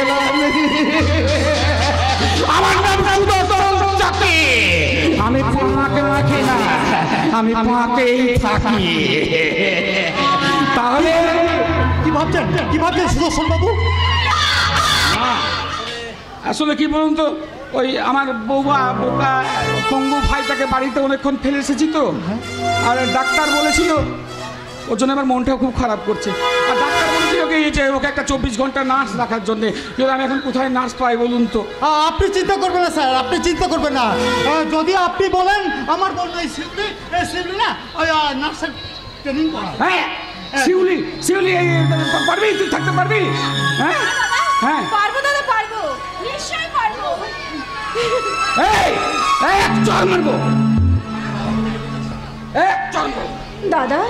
গেলাম। আমার নাম সুদর্শন চাকি। আমি পাঁকে রাখি না, আমি পাঁকেই থাকি। তাহলে কি ভাবছেন সুদর্শন বাবু? আসলে কি বলুন তো, ওই আমার বৌমা বোকা পঙ্গু ভাইটাকে বাড়িতে অনেকক্ষণ ফেলে এসেছি তো, আর ডাক্তার বলেছিল ওর জন্য আমার মনটাও খুব খারাপ করছে। আর ডাক্তার বলেছিল কি যে ওকে একটা 24 ঘন্টা নার্স রাখার জন্যে। কিন্তু আমি এখন কোথায় নার্স পাই বলুন তো? আপনি চিন্তা করবেন না স্যার, আপনি চিন্তা করবেন না। যদি আপনি বলেন আমার বোন এই শিউলি না ওই নার্সের ট্রেনিং করা। হ্যাঁ শিউলি, শিউলি পারবি? তুই থাকতে পারবি? হ্যাঁ হ্যাঁ পারবো দাদা, পারবো, নিশ্চয়ই পারবো। এক চড় মারবো, এক চড় মারবো। দাদা,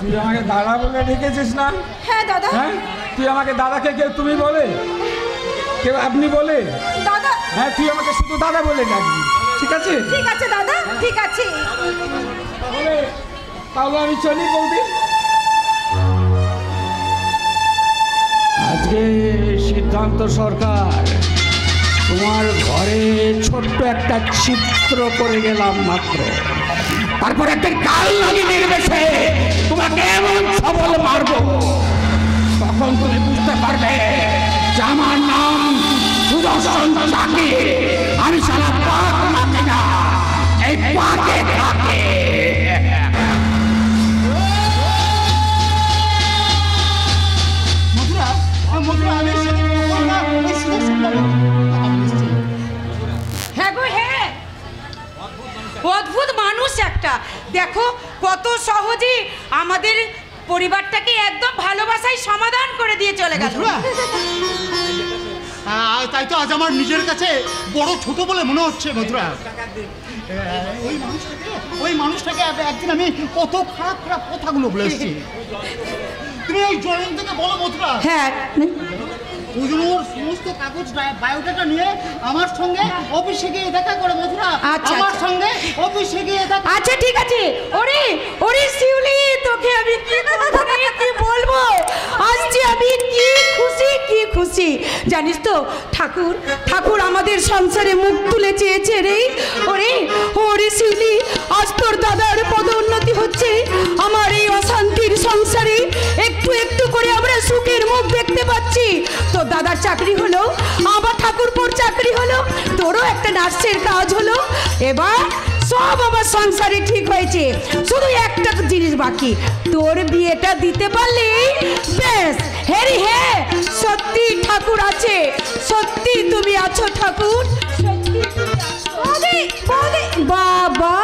তুই আমাকে দাদা বলে ডেকেছিস না? হ্যাঁ দাদা। হ্যাঁ, তুই আমাকে দাদাকে কেউ তুমি বলে, কেউ আপনি বলে? দাদা, হ্যাঁ, তুই আমাকে শুধু দাদা বলে ডাকবি, ঠিক আছে? ঠিক আছে দাদা, ঠিক আছে। তাহলে আমি চলি বৌদি। আজকে সিদ্ধান্ত সরকার তোমার ঘরে ছোট্ট একটা চিত্র করে গেলাম মাত্র, তারপর একটা কাল লাগি নির্বেশে তোমাকে এমন সবল মারবো, তখন তুমি বুঝতে পারবে যে আমার নাম সুদর্শন চাকি। আমি সারা পাক মাকে না, এই পাকে থাকে। হ্যাঁ গো হ্যাঁ, অদ্ভুত মানুষ একটা। দেখো কত সহজে আমাদের পরিবারটাকে একদম ভালোবাসায় সমাধান করে দিয়ে চলে গেল। তাই তো আজ আমার নিজের কাছে বড় ছোট বলে মনে হচ্ছে মধুরা। ওই মানুষটাকে একদিন আমি কত খারাপ খারাপ কথাগুলো বলেছি। তুমি ওই জয়ন্তকে বলো মধুরা। হ্যাঁ, ওই জন্য ওর সমস্ত কাগজ বায়োডাটা নিয়ে আমার সঙ্গে অফিসে গিয়ে দেখা করে মধুরা। আমার সঙ্গে অফিসে গিয়ে দেখা। আচ্ছা ঠিক আছে। ওরে ওরে শিউলি, তোকে আমি কি বলবো, আজকে আমি কি খুশি জানিস তো। ঠাকুর আমাদের সংসারে মুখ তুলে চেয়েছে রে। ওরে শিউলি, আজ তোর দাদার পদোন্নতি হচ্ছে, আমার এই অশান্তির সংসারে একটু একটু করে আমরা সুখের মুখ দেখতে পাচ্ছি। তোর দাদার চাকরি হলো, আমার ঠাকুরপোর চাকরি হলো, তোরও একটা নার্সের কাজ হলো। এবার সব আমার সংসারে ঠিক হয়েছে, শুধু একটা জিনিস বাকি, তোর বিয়েটা দিতে পারলে ব্যাস। হ্যাঁ, সত্যি ঠাকুর আছে, সত্যি তুমি আছো ঠাকুর, বাবা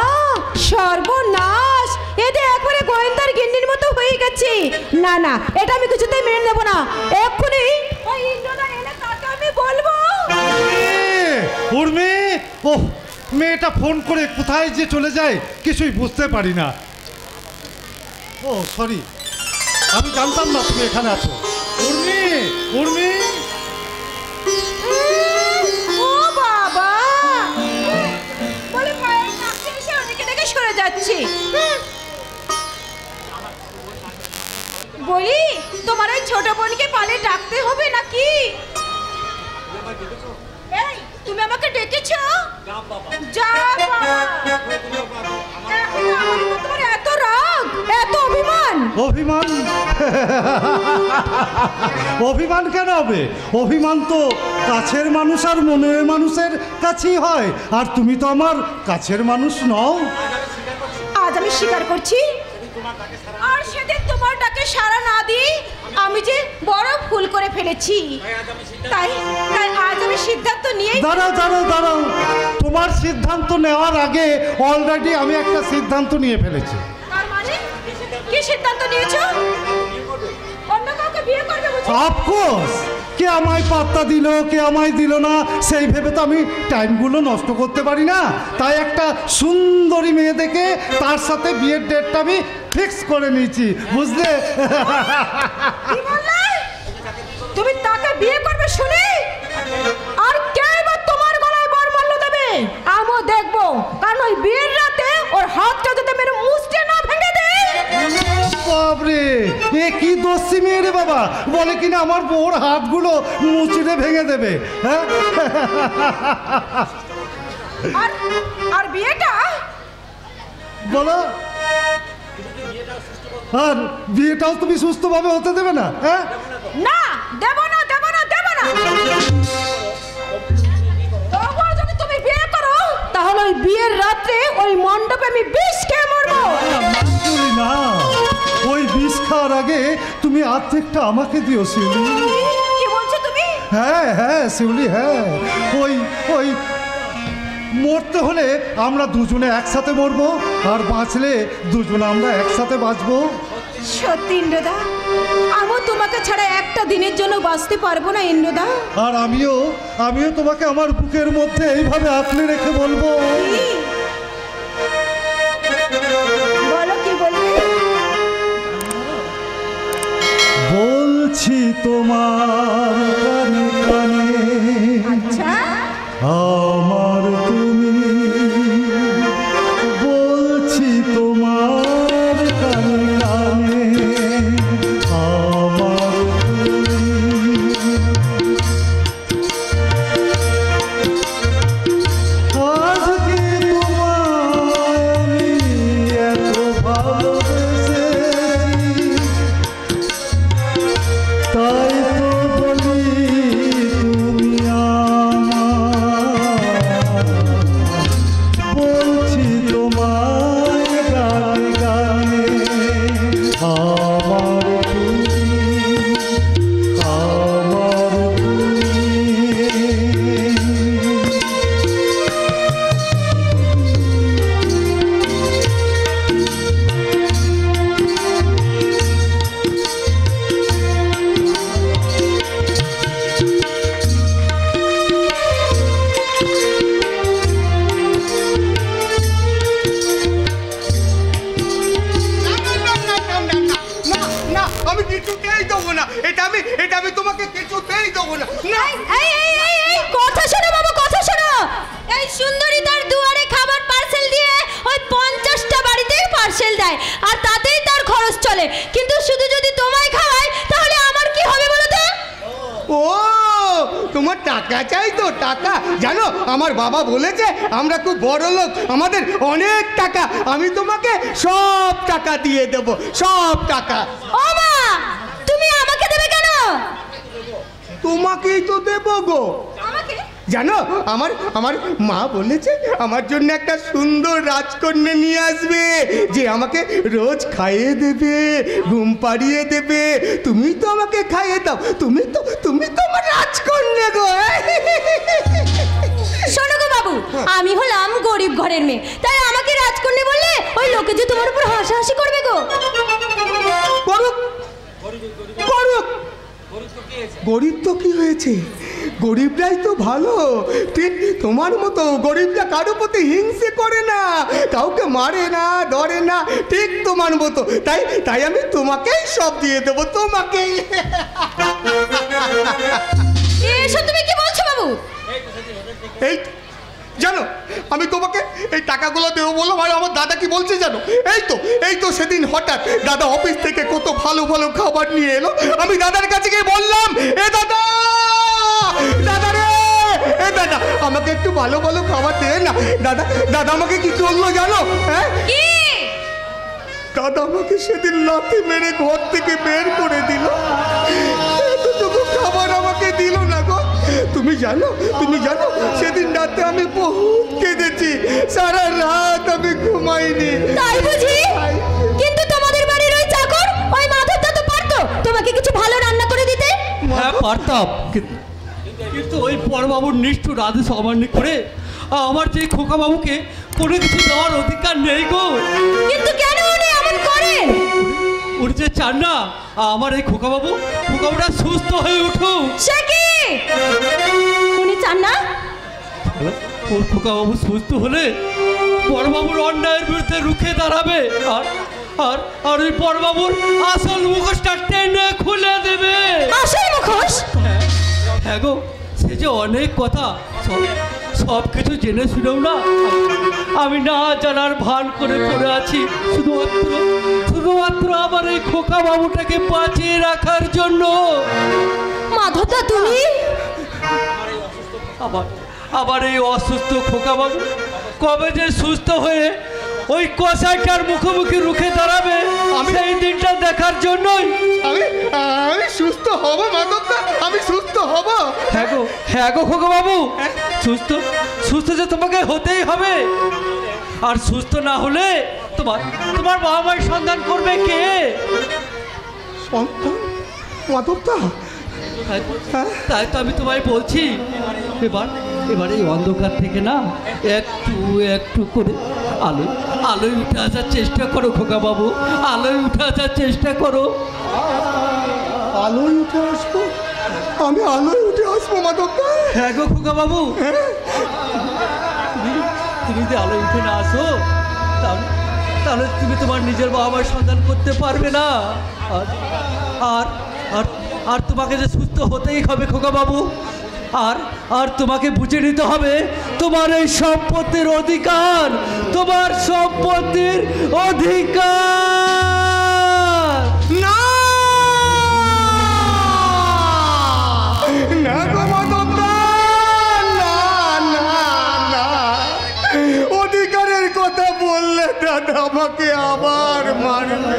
সর্বনাশ, এদের একবারে গোয়েন্দার গিন্নির মতো হয়ে গেছে। না, এটা আমি কিছুতেই মেনে নেব না। এক্ষুনি ওই ইন্দ্রদা এলে তাকে আমি বলবো। উর্মি, ওহ মেয়েটা ফোন করে কোথায় যে চলে যায় কিছুই বুঝতে পারি না। ও সরি, আমি জানতাম না তুমি এখানে আছো। উর্মি, ও বাবা, বলে মায়ের কাছে এসে ওদিকে দেখে সরে যাচ্ছি। বলি তোমার ওই ছোট বোনকে পালে ডাকতে হবে নাকি? এই তুমি আমাকে ডেকেছো? যা বাবা, তোমার এত রাগ, এত অভিমান। অভিমান কেন হবে? অভিমান তো কাছের মানুষ আর মনের মানুষের কাছেই হয়, আর তুমি তো আমার কাছের মানুষ নও। আজ আমি স্বীকার করছি, আর সেদিন তোমার ডাকে সাড়া না দিয়ে আমি যে বড় ভুল করে ফেলেছি। তাই আজ আমি সিদ্ধান্ত নিয়ে। দাঁড়াও, তোমার সিদ্ধান্ত নেওয়ার আগে অলরেডি আমি একটা সিদ্ধান্ত নিয়ে ফেলেছি। তার মানে কি সিদ্ধান্ত নিয়েছো? অন্য কাউকে বিয়ে করবে বুঝি? অফকোর্স, কে আমায় পাত্তা দিল কে আমায় দিল না সেই ভেবে তো আমি টাইমগুলো নষ্ট করতে পারি না। তাই একটা সুন্দরী মেয়ে দেখে তার সাথে বিয়ের ডেটটা আমি ফিক্স করে নিয়েছি, বুঝলে? কি বললে? তুমি তাকে বিয়ে করবে শুনি? আর কে এবার তোমার গলায় বরমাল্য দেবে আমিও দেখবো, কারণ ওই বিয়ের রাতে ওর হাতটা যাতে মেরে মুষ্টি না ভেঙে দেয়। বাবরে, এ কি দোষী মেয়ে রে বাবা, বলে কিনা আমার বউর হাতগুলো মুচড়ে ভেঙে দেবে। হ্যাঁ, আর বিয়েটা বলো, আর বিয়েটাও তুমি সুস্থভাবে হতে দেবে না? হ্যাঁ, না, দেব না, দেব না, দেব না। তবুও যদি তুমি বিয়ে করো তাহলে ওই বিয়ের রাত্রে ওই মণ্ডপে আমি বিষ খেয়ে মরবো। না, ওই বিষ খাওয়ার আগে তুমি অর্ধেকটা আমাকে দিও শিউলি। কি বলছো তুমি? হ্যাঁ হ্যাঁ শিউলি, হ্যাঁ, ওই ওই মরতে হলে আমরা দুজনে একসাথে মরবো, আর বাঁচলে দুজনে আমরা একসাথে বাঁচবো। সত্যি ইন্দ্রদা, আমিও তোমাকে ছাড়া একটা দিনের জন্য বাঁচতে পারবো না ইন্দ্রদা। আর আমিও তোমাকে আমার বুকের মধ্যে এইভাবে আঁকড়ে রেখে বলবো। বলো, কি বলবে? বলছি তোমার কানে কানে, আচ্ছা, আমার তুমি, বলছি তোমার কানে কানে, আমার তুমি। আজকে তোমায় আমি এত ভালোবেসেছি, তাই তো বলি তুমি আমার, বলছি তোমায় গানে গানে, আমার তুমি, আমার আমি কিছুতেই দেবো না, এটা আমি তোমাকে কিছুতেই দেবো না। না, এই কথা শোনো বাবু, কথা শোনো। এই সুন্দরী তার দুয়ারে খাবার পার্সেল দিয়ে ওই 50টা বাড়িতে পার্সেল দেয়, আর তাতেই তার খরচ চলে। কিন্তু শুধু যদি তোমায় খাওয়ায় তাহলে আমার কি হবে বলো তো? ও তোমার টাকা চাই তো? টাকা জানো, আমার বাবা বলেছে আমরা খুব বড় লোক, আমাদের অনেক টাকা, আমি তোমাকে সব টাকা দিয়ে দেব, সব টাকা। ও মা, তুমি আমাকে দেবে কেন? তোমাকেই তো দেবো গো। আমাকে? জানো, আমার মা বলেছে আমার জন্য একটা সুন্দর রাজকন্যা নিয়ে আসবে, যে আমাকে রোজ খাইয়ে দেবে, ঘুম পাড়িয়ে দেবে। তুমি তো আমাকে খাইয়ে দাও, তুমি তো আমার রাজকন্যা গো। শোনো গো বাবু, আমি হলাম গরিব ঘরের মেয়ে, তাই আমাকে রাজকন্যা বললে ওই লোকে যে তোমার উপর হাসাহাসি করবে গো। করুক করুক, গরিব তো কি হয়েছে, গরিবরাই তো ভালো। ঠিক তোমার মতো গরিবরা কারো প্রতি হিংসে করে না, কাউকে মারে না, ধরে না, ঠিক তোমার মতো। তাই আমি তোমাকেই সব দিয়ে দেবো, তোমাকেই। এসব তুমি কি বলছো বাবু? এই জানো, আমি তোমাকে এই টাকাগুলো দেবো বললাম, আর আমার দাদা কি বলছে জানো? এই তো সেদিন হঠাৎ দাদা অফিস থেকে কত ভালো ভালো খাবার নিয়ে এলো। আমি দাদার কাছে গিয়ে বললাম, এ দাদা, দাদা রে, এ দাদা, আমাকে একটু ভালো ভালো খাবার দে না। দাদা আমাকে কি করলো জানো? হ্যাঁ, দাদা আমাকে সেদিন লাথি মেরে ঘর থেকে বের করে দিল, এতটুকু খাবার আমাকে দিল না গো। তুমি জানো সেদিন রাতে আমি বহুত কেঁদেছি, সারা রাত আমি ঘুমাইনি। তাই বুঝি? কিন্তু তোমাদের বাড়ির ওই চাকর, ওই মাধবটা তো পারতো তোমাকে কিছু ভালো রান্না করে দিতে। হ্যাঁ পারতাম, কিন্তু ওই পরবাবুর নিষ্ঠুর আদেশ অমান্য করে আমার যে খোকা বাবুকে কোনো কিছু দেওয়ার অধিকার নেই গো। কিন্তু কেন উনি এমন করেন? উনি যে চান না আমার এই খোকাবাবুটা সুস্থ হয়ে উঠুক। সে কি উনি চান না? ওর খোকাবাবু সুস্থ হলে বড়বাবুর অন্যায়ের বিরুদ্ধে রুখে দাঁড়াবে, আর ওই বড়বাবুর আসল মুখোশটা টেনে খুলে দেবে। আসল মুখোশ? হ্যাঁ গো, সে যে অনেক কথা, সব কিছু জেনে শুনেও না আমি না জানার ভান করে পড়ে আছি। শুধুমাত্র শুধুমাত্র আমার এই খোকা বাবুটাকে বাঁচিয়ে রাখার জন্য। মাধবদা তুমি আবার এই অসুস্থ খোকা বাবু কবে যে সুস্থ হয়ে ওই কসাইটার মুখোমুখি রুখে দাঁড়াবে সেই দিনটা দেখার জন্যই আমি সুস্থ হব মাধবদা, আমি সুস্থ হব। হ্যাঁ গো খোকা বাবু, সুস্থ যে তোমাকে হতেই হবে। আর সুস্থ না হলে তোমার বাবা মায়ের সন্ধান করবে কে? সন্তান মাধবদা? তাই তো আমি তোমায় বলছি, এবার এই অন্ধকার থেকে না একটু একটু করে আলোয় উঠে আসার চেষ্টা করো খোকা বাবু, আলোয় উঠে আসার চেষ্টা করো। আলোয় উঠে আসবো? আমি আলোয় উঠে আসবো মাধবদা? হ্যাঁ গো খোকা বাবু, তুমি যদি আলোয় উঠে না আসো তাহলে তুমি তোমার নিজের বাবা মায়ের সন্ধান করতে পারবে না। আর তোমাকে যে সুস্থ হতেই হবে খোকা বাবু। আর তোমাকে বুঝে নিতে হবে তোমার এই সম্পত্তির অধিকার, তোমার সম্পত্তির অধিকার। না না গো মাধবদা, না না না, অধিকারের কথা বললে দাদা আমাকে আবার মারবে।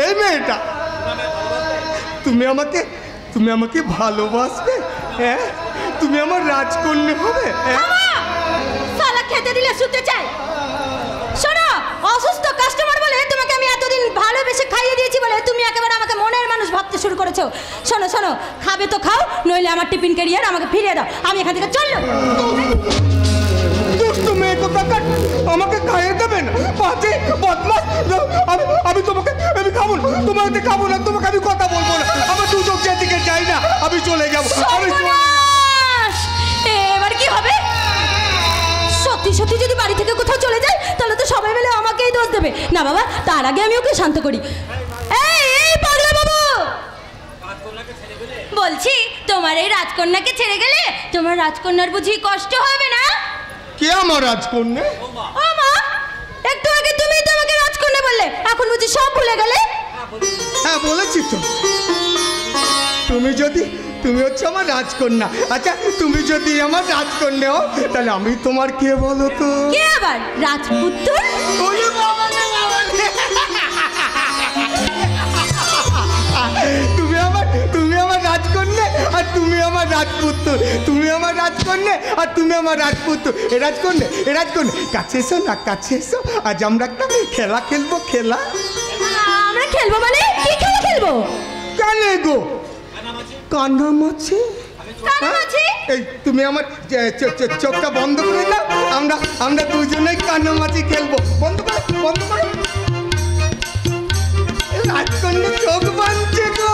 এই মেয়েটা, তুমি আমাকে ভালোবাসবে? হ্যাঁ, তুমি আমার রাজকন্যা হবে? সালা খেতে দিলে শুতে চাই। শোনো, অসুস্থ কাস্টমার বলে তোমাকে আমি এতদিন ভালোবেসে খাইয়ে দিয়েছি বলে তুমি একেবারে আমাকে মনের মানুষ ভাবতে শুরু করেছো। শোনো, খাবে তো খাও, নইলে আমার টিফিন ক্যারিয়ার আমাকে ফিরিয়ে দাও, আমি এখান থেকে চললো। দুষ্টু মেয়ে কোথাকার, আমাকে খাইয়ে দেবে না? বাজে বদমাস। আমি তোমাকে খাবো না, তোমাকে খাবো না, তোমাকে আমি কথা বলবো না। আমার দু চোখ যেদিকে যাই না, আমি চলে যাবো। এবার কি হবে? সত্যি যদি বাড়ি থেকে কোথাও চলে যায় তাহলে তো সবাই মিলে আমাকেই দোষ দেবে। না বাবা, তার আগে আমি ওকে শান্ত করি। এই পাগলা বাবু, বলছি তোমার এই রাজকন্যাকে ছেড়ে গেলে তোমার রাজকন্যার বুঝি কষ্ট হবে না? কে আমার রাজকন্যা? ও মা, একটু আগে তুমি তো আমাকে রাজকন্যা বললে, এখন বুঝি সব ভুলে গেলে? হ্যাঁ বলেছি তো। তুমি হচ্ছে আমার রাজকন্যা। আচ্ছা, তুমি যদি আমার রাজকন্যা হও তাহলে আমি তোমার কে বলো তো? কে আবার? রাজপুত্র? তুমি আমার রাজকন্যা আর তুমি আমার রাজপুত্র। তুমি আমার রাজকন্যা আর তুমি আমার রাজপুত্র। এ রাজকন্যা কাছে এসো না, কাছে এসো। আজ আমরা একটা খেলা খেলবো। খেলা? আমরা খেলবো মানে? কি খেলা খেলবো? কানে গো, কানামাছি। এই তুমি আমার চোখটা বন্ধ করে দাও, আমরা দুজনেই কানামাছি খেলবো। বন্ধ করো। রাজকন্যা চোখ বাঁধছে গো।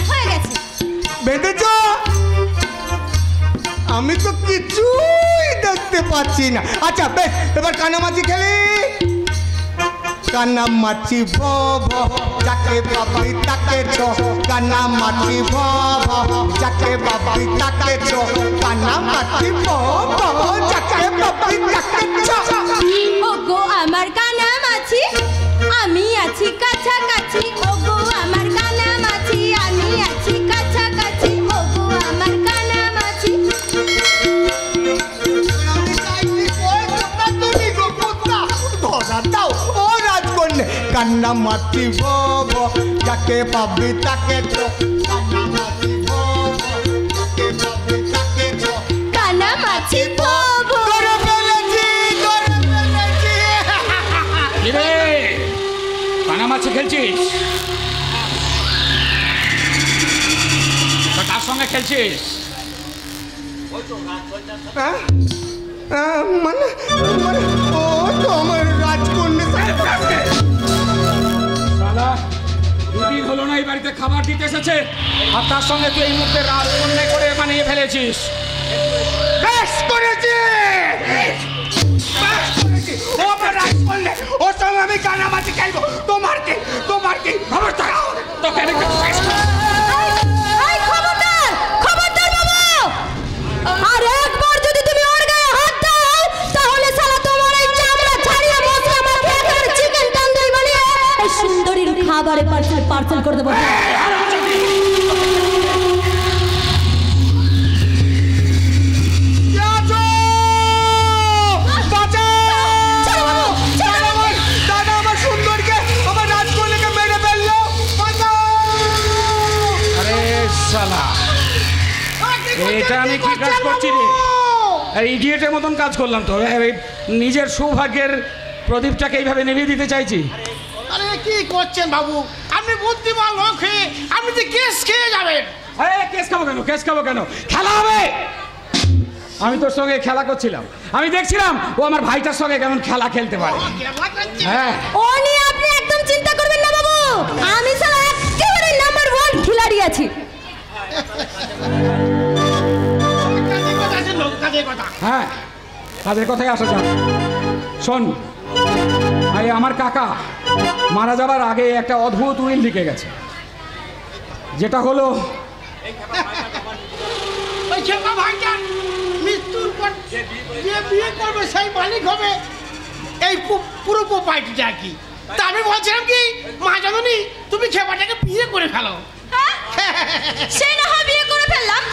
হয়ে গেছে। বেঁধেছ? আমি তো কিছুই দেখতে পাচ্ছি না। আচ্ছা বেশ, এবার কানামাছি খেলি। কানামাছি ভব যাকে বাবি তাকে ছ, কানামাছি ভব যাকে বাবি তাকে ছ, কানামাছি ভব যাকে বাবি তাকে ছ। ওগো আমার কানামাছি, আমি আছি কাছাকাছি। ওগো আমার কানামাছি, আমি আছি কাছাকাছি। ওগো আমার কানামাছি। ধরা দাও ও রাজকন্যা। কানামাছি ভব যাকে পাবি তাকে ছ, কানামাছি ভব যাকে পাবি তাকে ছ। কানামাছি ভব। ধরে ফেলেছি। কিরে, কানামাছি খেলছিস? কার সঙ্গে খেলছিস? মানে ও তো আমার রাজকন্যা। শালা, দুদিন হলো না এই বাড়িতে খাবার দিতে এসেছে, আর তার সঙ্গে তুই এই মুহূর্তে রাজকন্যা করে বানিয়ে ফেলেছিস। বেশ করেছি। ও আমার রাজকন্যা, ওর সঙ্গে আমি কানামাছি খেলবো। তোমার কি খবরদার, তোকে আমি শেষ করব। খবরদার বাবু, আর একবার দুয়ারে পার্সেল করে দেবো। এটা আমি কি কাজ করছি রে? ইডিয়েটের মতন কাজ করলাম তো। নিজের সৌভাগ্যের প্রদীপটাকে এইভাবে নিভিয়ে দিতে চাইছি। আরে কি করছেন বাবু, আপনি বুদ্ধিমান লোক হয়ে আপনি যে কেস খেয়ে যাবেন। আরে কেস খাবো কেন? কেস খাবো কেন? খেলা হবে। আমি তোর সঙ্গে খেলা করছিলাম, আমি দেখছিলাম ও আমার ভাইটার সঙ্গে কেমন খেলা খেলতে পারে। হ্যাঁ, ও নিয়ে আপনি একদম চিন্তা করবেন না বাবু, আমি স্যার একেবারে নাম্বার 1 খিলাড়ি আছি। হ্যাঁ, তাদের কথাই আসা যাক। শোন, আমার কাকা মারা যাবার আগে একটা অদ্ভুত উইল লিখে গেছে, যেটা হলো মৃত্যুর পর যে বিয়ে করবে সেই মালিক হবে এই পুরো প্রপার্টিটা কি। তা আমি বলছিলাম কি, মা জননী তুমি খেপাটাকে বিয়ে করে ফেলো। সে না হয় বিয়ে করে ফেললাম,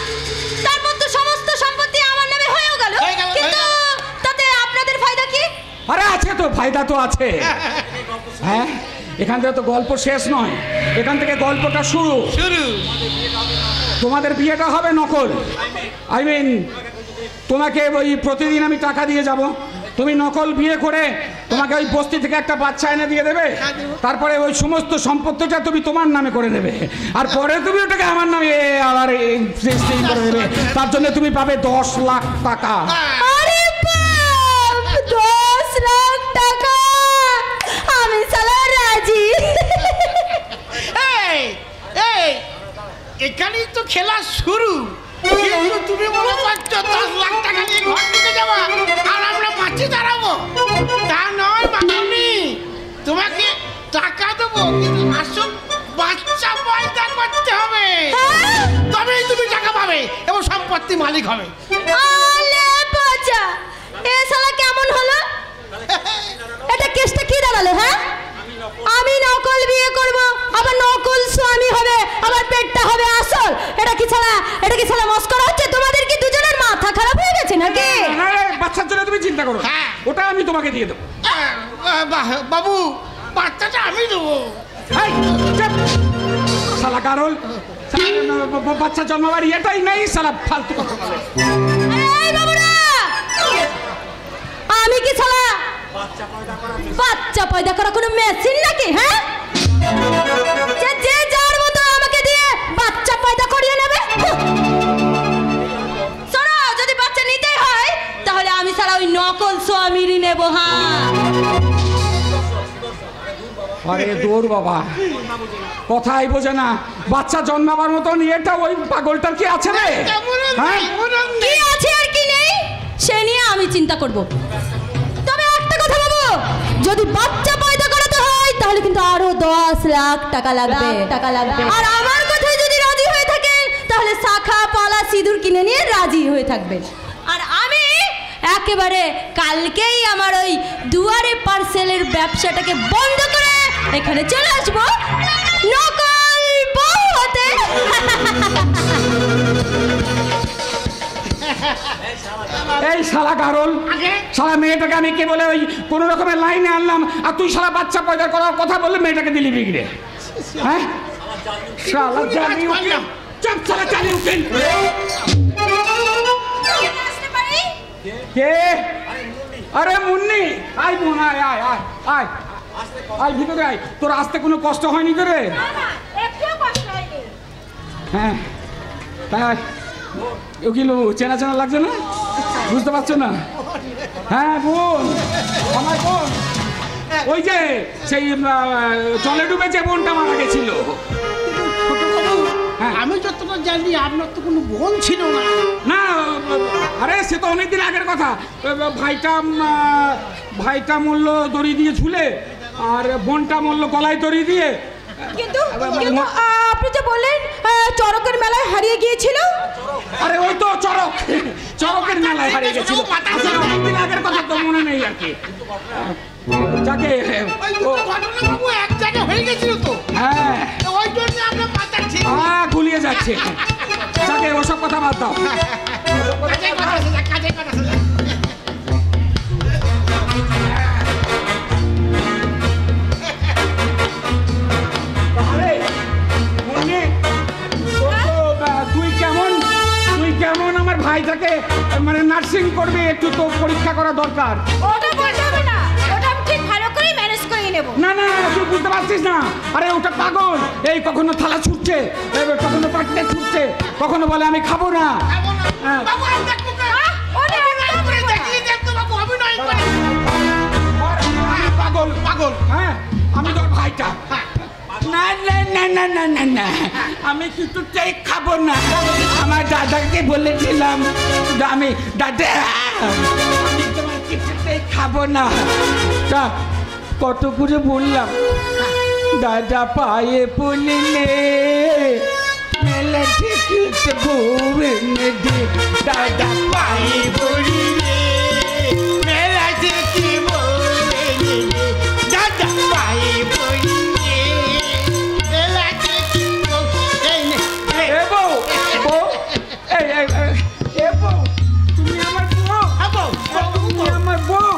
তারপর তো সমস্ত সম্পত্তি আমার নামে হয়েও গেল, কিন্তু তাতে আপনাদের ফায়দা কি? আরে আছে তো, ফায়দা তো আছে। হ্যাঁ, এখান থেকে তো গল্প শেষ নয়, এখান থেকে গল্পটা শুরু। তোমাদের বিয়েটা হবে নকল। আই মিন, তোমাকে ওই প্রতিদিন আমি টাকা দিয়ে যাব, তুমি নকল বিয়ে করে তোমাকে ওই বস্তি থেকে একটা বাচ্চা এনে দিয়ে দেবে, তারপরে ওই সমস্ত সম্পত্তিটা তুমি তোমার নামে করে দেবে, আর পরে তুমি ওটাকে আমার নামে আবার রেজিস্ট্রি করে দেবে। তার জন্য তুমি পাবে 10 লাখ টাকা। আরে বাপ, 10 লাখ টাকা! আমি সালা রাজি। এই এই এখানেই তো খেলা শুরু, কিন্তু তুমি মনে করছো 10 লাখ টাকা নিয়ে ঘর ঢুকে যাবা আর আমরা মাছি দাঁড়াবো? তা নয় মামনি, তোমাকে টাকা দেবো, কিন্তু আসল বাচ্চা পয়দা করতে হবে, তবেই তুমি টাকা পাবে এবং সম্পত্তি মালিক হবে। আলে বাচ্চা, এ শালা কেমন হলো? এটা কেসটা কি দাঁড়ালো? হ্যাঁ, আমি নকল বিয়ে করব, আবার নকল স্বামী হবে, আবার পেটটা হবে আসল। এটা কি ছাড়া মস্করা হচ্ছে? তোমাদের কি দুজনের মাথা খারাপ হয়ে গেছে নাকি? বাচ্চার জন্য তুমি চিন্তা করো, হ্যাঁ, ওটা আমি তোমাকে দিয়ে দেবো। বাবু, বাচ্চাটা আমি দেবো। শালা কারল, বাচ্চা জন্মাবার এটাই নেই, শালা ফালতু কথা বলে। এই বাবুরা, আমি কি ছাড়া বাচ্চা পয়দা করা কোনো মেশিন নাকি? হ্যাঁ, যে যার মতো আমাকে দিয়ে বাচ্চা পয়দা করিয়ে নেবে। শোনো, যদি বাচ্চা নিতেই হয় তাহলে আমি ছাড়া ওই নকল স্বামীরই নেবো। হ্যাঁ, আরে দূর বাবা, কথাই বোঝে না, বাচ্চা জন্মাবার মতন এটা ওই পাগলটার কি আছে রে? হ্যাঁ, কি আছে আর কি নেই সে নিয়ে আমি চিন্তা করব। তবে একটা কথা বাবু, যদি বাচ্চা পয়দা করাতে হয় তাহলে কিন্তু আরো 10 লাখ টাকা লাগবে। আর আমার কথায় যদি রাজি হয়ে থাকেন তাহলে শাখা পালা সিঁদুর কিনে নিয়ে রাজি হয়ে থাকবেন। আর আমি একেবারে কালকেই আমার ওই দুয়ারে পার্সেলের ব্যবসাটাকে বন্ধ করে এখানে চলে আসবো নকল বউ হতে। এই শালা কারল, শালা মেয়েটাকে আমি কে বলে ওই কোন রকমের লাইনে আনলাম, আর তুই শালা বাচ্চা পয়দা করার কথা বললে মেয়েটাকে দিলি বিগড়ে। হ্যাঁ, শালা জানি উকিল, চুপ শালা জানি উকিল। কে? আরে মুন্নি, আয় বোন, আয় আয় আয় আয় আয় ভিতরে আয়। তোর আসতে কোনো কষ্ট হয়নি তো রে? হ্যাঁ, তাই উকিল চেনা চেনা লাগছে না? বুঝতে পারছো না? হ্যাঁ বোন, আমার বোন, ওই যে সেই জলে ডুবে যে বোনটা মারা গেছিল। আমি যতটা জানি আপনার তো কোনো বোন ছিল না। না, আরে সে তো অনেকদিন আগের কথা। ভাইটা মূল্য দড়ি দিয়ে ঝুলে, আর বোনটা মূল্য গলায় দড়ি দিয়ে। কিন্তু আপনি যে বললেন চরকের মেলায় হারিয়ে গিয়েছিল। আরে ওই তো চরকের মেলায় হারিয়ে গেছিল, অনেকদিন আগের কথা, তো মনে নেই আর কি। যাকে এক জায়গায় হয়ে গেছিল তো। হ্যাঁ, যাচ্ছে। যাকে ওসব কথা বাদ দাও। কাজে কথা আছে, কাজে কথা আছে। তাহলে মুন্নি, তুই কেমন আমার ভাইটাকে মানে নার্সিং করবে, একটু তো পরীক্ষা করা দরকার। ওটা বলতে হবে না, ওটা আমি ঠিক ভালো করে ম্যানেজ করে নেব। না না তুই বুঝতে পারছিস না, আরে ওটা পাগল। এই কখনো থালা ছুটছে, কখনো পাটে ছুটছে, কখনো বলে আমি খাবো না। হ্যাঁ। বাবু, আমি দেখবো না। অভিনয় করে দেখিয়ে দেখতো বাবু, অভিনয় করে। পাগল পাগল। হ্যাঁ, আমি তোর ভাইটা। না না না না না না না, আমি কিছুতেই খাবো না। আমার দাদাকে বলেছিলাম আমি দাদা আমি তোমার কিছুতেই খাবো না। তা কত করে বললাম, দাদা পায়ে পড়লে মেলা ঠিক বউরে দে। দাদা পায়ে পড়লে মেলা ঠিক বউরে দে। দাদা পায়ে পড়লে মেলা ঠিক বউরে দে। এ বউ, বউ, এ বউ, তুমি আমার বউ। তুমি আমার বউ।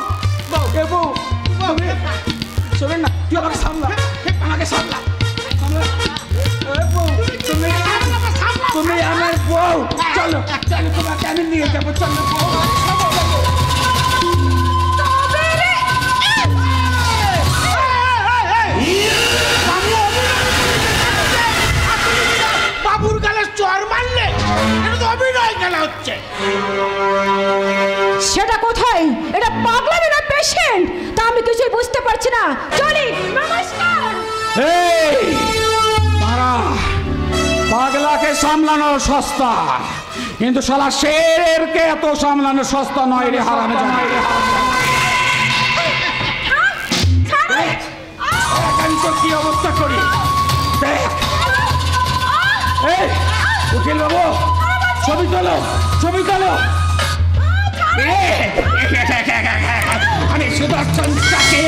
এ বউ, তুমি শোনেন না, তুই আমাকে সামলা, আমাকে সামলা। এ বউ, তুমি আমার বউ। চলো চলো, তোমাকে আমি নিয়ে যাবো। চলো বাবুর গালে চর মারলে, এটা তো অভিনয় খেলা হচ্ছে। সেটা কোথায়? এটা পাগলামি না পেশেন্ট? তা আমি কিছুই বুঝতে পারছি না। চলি, নমস্কার। এই তারা পাগলাকে সামলানো সস্তা, কিন্তু শালা শেরকে এত সামলানো সস্তা নয় রে হারামে জানা। কি অবস্থা করি দেখ। এই উকিল বাবু, ছবি তোলো, ছবি তোলো। আমি সুদর্শন চাকে,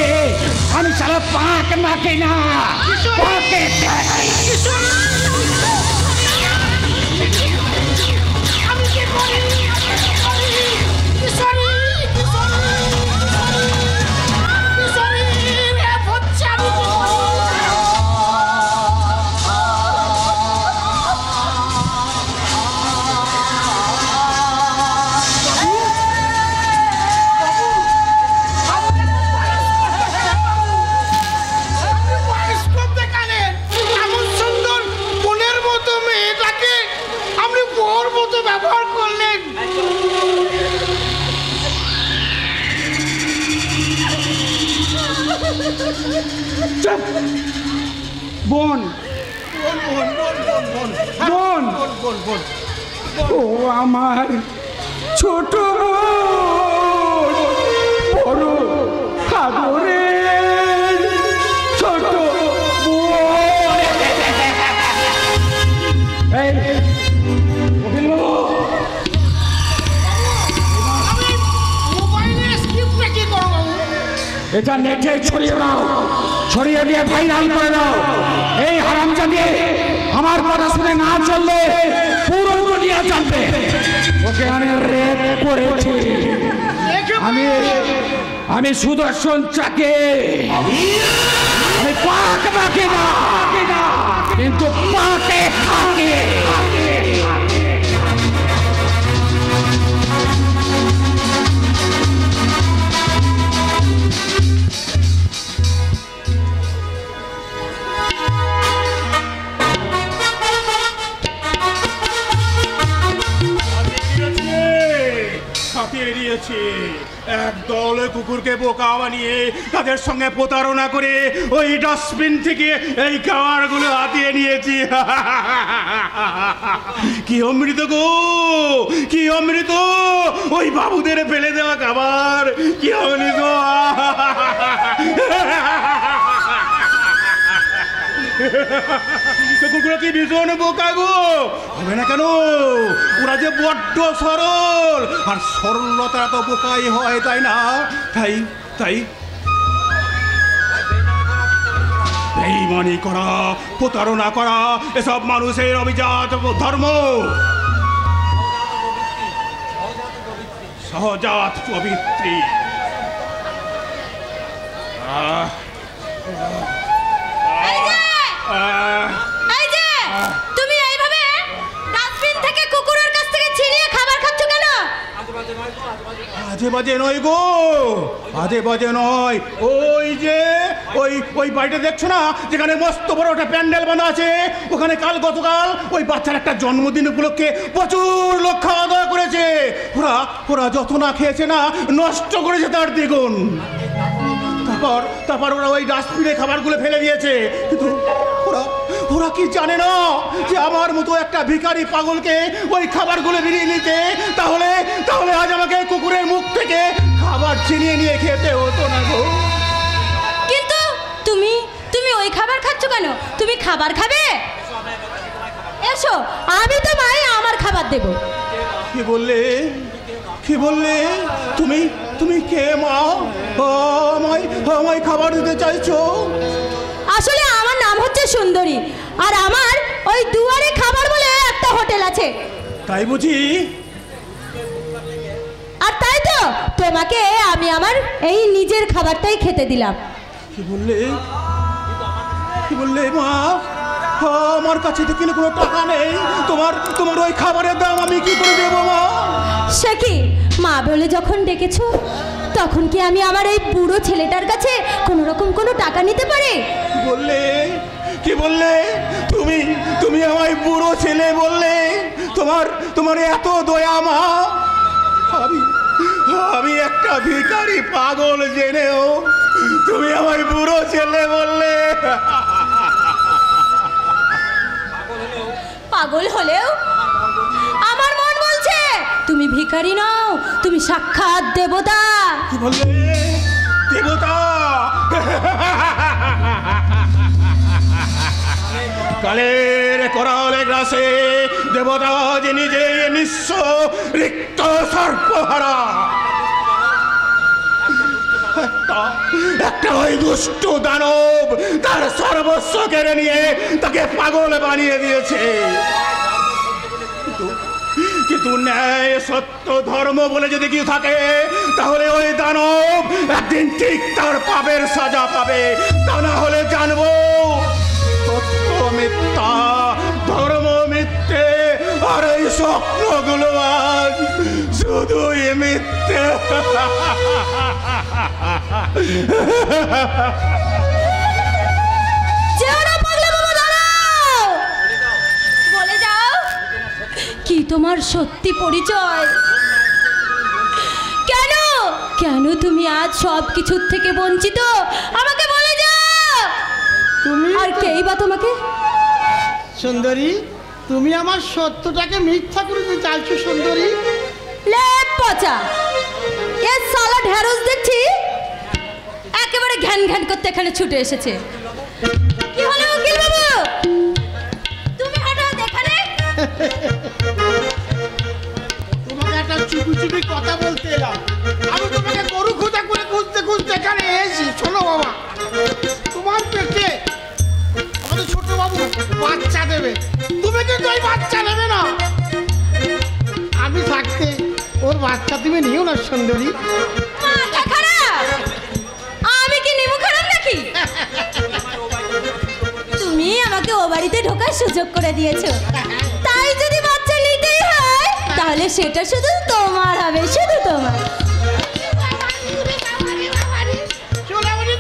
আমি সারা পাক মাকে না পাকে। আমি কি করি? কিশোরী, কিশোরী, রে হচ্ছে আমি কি করি? বায়োস্কোপ দেখালেন, এমন সুন্দর মনের মতো মেয়েটাকে আপনি বউর মতো ব্যবহার করলেন। বোন, বোন, ও আমার ছোট বোন, বড় সাগরের ছোট বোন। এই উকিল বাবু, আমি মোবাইলে স্ক্রিপ্টটা কি করবো? এটা নেটে ছড়িয়ে দাও, ছড়িয়ে দিয়ে ভাইরাল করে দাও। এই হারামজাদি আমার কথা শুনে না চললে পুরো দুনিয়া জানবে ওকে আমি রেপ করেছি। আমি সুদর্শন চাকে, আমি পাক বাকি না, কিন্তু পাকে থাকে। ছাপিয়ে দিয়েছি এক দল কুকুরকে বোকা বানিয়ে তাদের সঙ্গে প্রতারণা করে ওই ডাস্টবিন থেকে এই খাবারগুলো হাতিয়ে নিয়েছি। কি অমৃত গো, কি অমৃত ওই বাবুদের ফেলে দেওয়া খাবার, কি অমৃত। কুকুরগুলো কি ভীষণ বোকা গো, হবে না কেন? ওরা যে বড্ড সরল, আর সরলতা তো বোকাই হয়, তাই না? তাই তাই বেঈমানি করা, প্রতারণা করা এসব মানুষের অভিজাত ধর্ম, সহজাত প্রবৃত্তি। এই যে তুমি এইভাবে ডাস্টবিন থেকে কুকুরের কাছ থেকে ছিনিয়ে খাবার খাচ্ছ কেন? আজে বাজে নয় গো, আজে বাজে নয়। ওই যে ওই বাড়িটা দেখছো না, যেখানে মস্ত বড় একটা প্যান্ডেল বাঁধা আছে, ওখানে গতকাল ওই বাচ্চার একটা জন্মদিন উপলক্ষে প্রচুর লোক খাওয়া দাওয়া করেছে। ওরা যত না খেয়েছে না, নষ্ট করেছে তার দ্বিগুণ। তারপর ওরা ওই ডাস্টবিনে খাবারগুলো ফেলে দিয়েছে। কিন্তু ওরা কি জানে না যে আমার মতো একটা ভিখারি পাগলকে ওই খাবারগুলো বিরিয়ে নিতে, তাহলে আজ আমাকে কুকুরের মুখ থেকে খাবার ছিনিয়ে নিয়ে খেতে হতো না গো। কিন্তু তুমি ওই খাবার খাচ্ছ কেন? তুমি খাবার খাবে? এসো, আমি তোমায় আমার খাবার দেব। কি বললে তুমি কে মা? আমায় খাবার দিতে চাইছো? আসলে আমার নাম হচ্ছে সুন্দরী, আর আমার ওই দুয়ারে খাবার বলে একটা হোটেল আছে। তাই বুঝি? আর তাই তো তোমাকে আমি আমার এই নিজের খাবারটাই খেতে দিলাম। কি বললে মা? আমার কাছে তো কিন্তু কোনো টাকা নেই। তোমার ওই খাবারের দাম আমি কি করে দেবো মা? সে কি মা বলে যখন ডেকেছো, তখন কি আমি আমার এই বুড়ো ছেলেটার কাছে কোনো রকম কোনো টাকা নিতে পারি? কি বললে তুমি আমায় বুড়ো ছেলে বললে? তোমার এত দয়া মা? আমি একটা ভিখারি পাগল জেনেও তুমি আমায় বুড়ো ছেলে বললে? পাগল হলেও আমার মন বলছে তুমি ভিখারি নও, তুমি সাক্ষাৎ দেবতা। কি বললে? দেবতা? কালের করালে গ্রাসে দেবতা যে নিজে নিঃস্ব রিক্ত সর্পহারা, একটা ওই দুষ্ট দানব তার সর্বস্ব কেড়ে নিয়ে তাকে পাগল বানিয়ে দিয়েছে। কিন্তু ন্যায় সত্য ধর্ম বলে যদি কিছু থাকে, তাহলে ওই দানব একদিন ঠিক তার পাপের সাজা পাবে। তা না হলে জানবো সত্য মিথ্যা, ধর্ম মিথ্যে, আর এই স্বপ্নগুলো আজ শুধুই মিথ্যে। বলে যাও কি তোমার সত্যি পরিচয়? কেন তুমি আজ সব কিছুর থেকে বঞ্চিত? আমাকে বলে যাও। তুমি আর কেই বা তোমাকে? সুন্দরী, তুমি আমার সত্যটাকে মিথ্যা করে দিতে চাইছো সুন্দরী? লে পচা, এ সালা ঢেঁড়স দেখছি একেবারে ঘ্যান ঘ্যান করতে এখানে ছুটে এসেছে। কি হলো উকিল বাবু? তুমি হঠাৎ এখানে? তোমাকে একটা চুপি কথা বলতে এলাম। আমি তোমাকে গরু খোঁজা করে খুঁজতে এখানে এসেছি। শোনো বাবা, তোমার পেটে আমাদের ছোট বাবু বাচ্চা দেবে। তুমি কিন্তু ওই বাচ্চা নেবে না। আমি থাকতে ওর বাচ্চা তুমি নিও না সুন্দরী। মাথা খারাপ? আমি কি নিমু খারাপ নাকি? তুমি আমাকে ও বাড়িতে ঢোকার সুযোগ করে দিয়েছো, তাই যদি বাচ্চা নিতেই হয় তাহলে সেটা শুধু তোমার হবে, শুধু তোমার।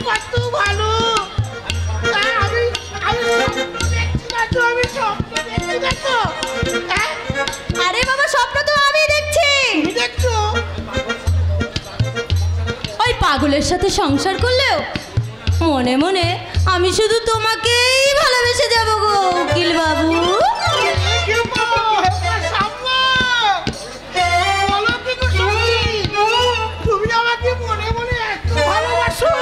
কত ভালো! আরে বাবা, স্বপ্ন তো আমি দেখছি। দেখছো? ওই পাগলের সাথে সংসার করলেও মনে মনে আমি শুধু তোমাকেই ভালোবেসে যাব গো উকিল বাবু। তুমি আমাকে মনে মনে এত ভালোবাসো?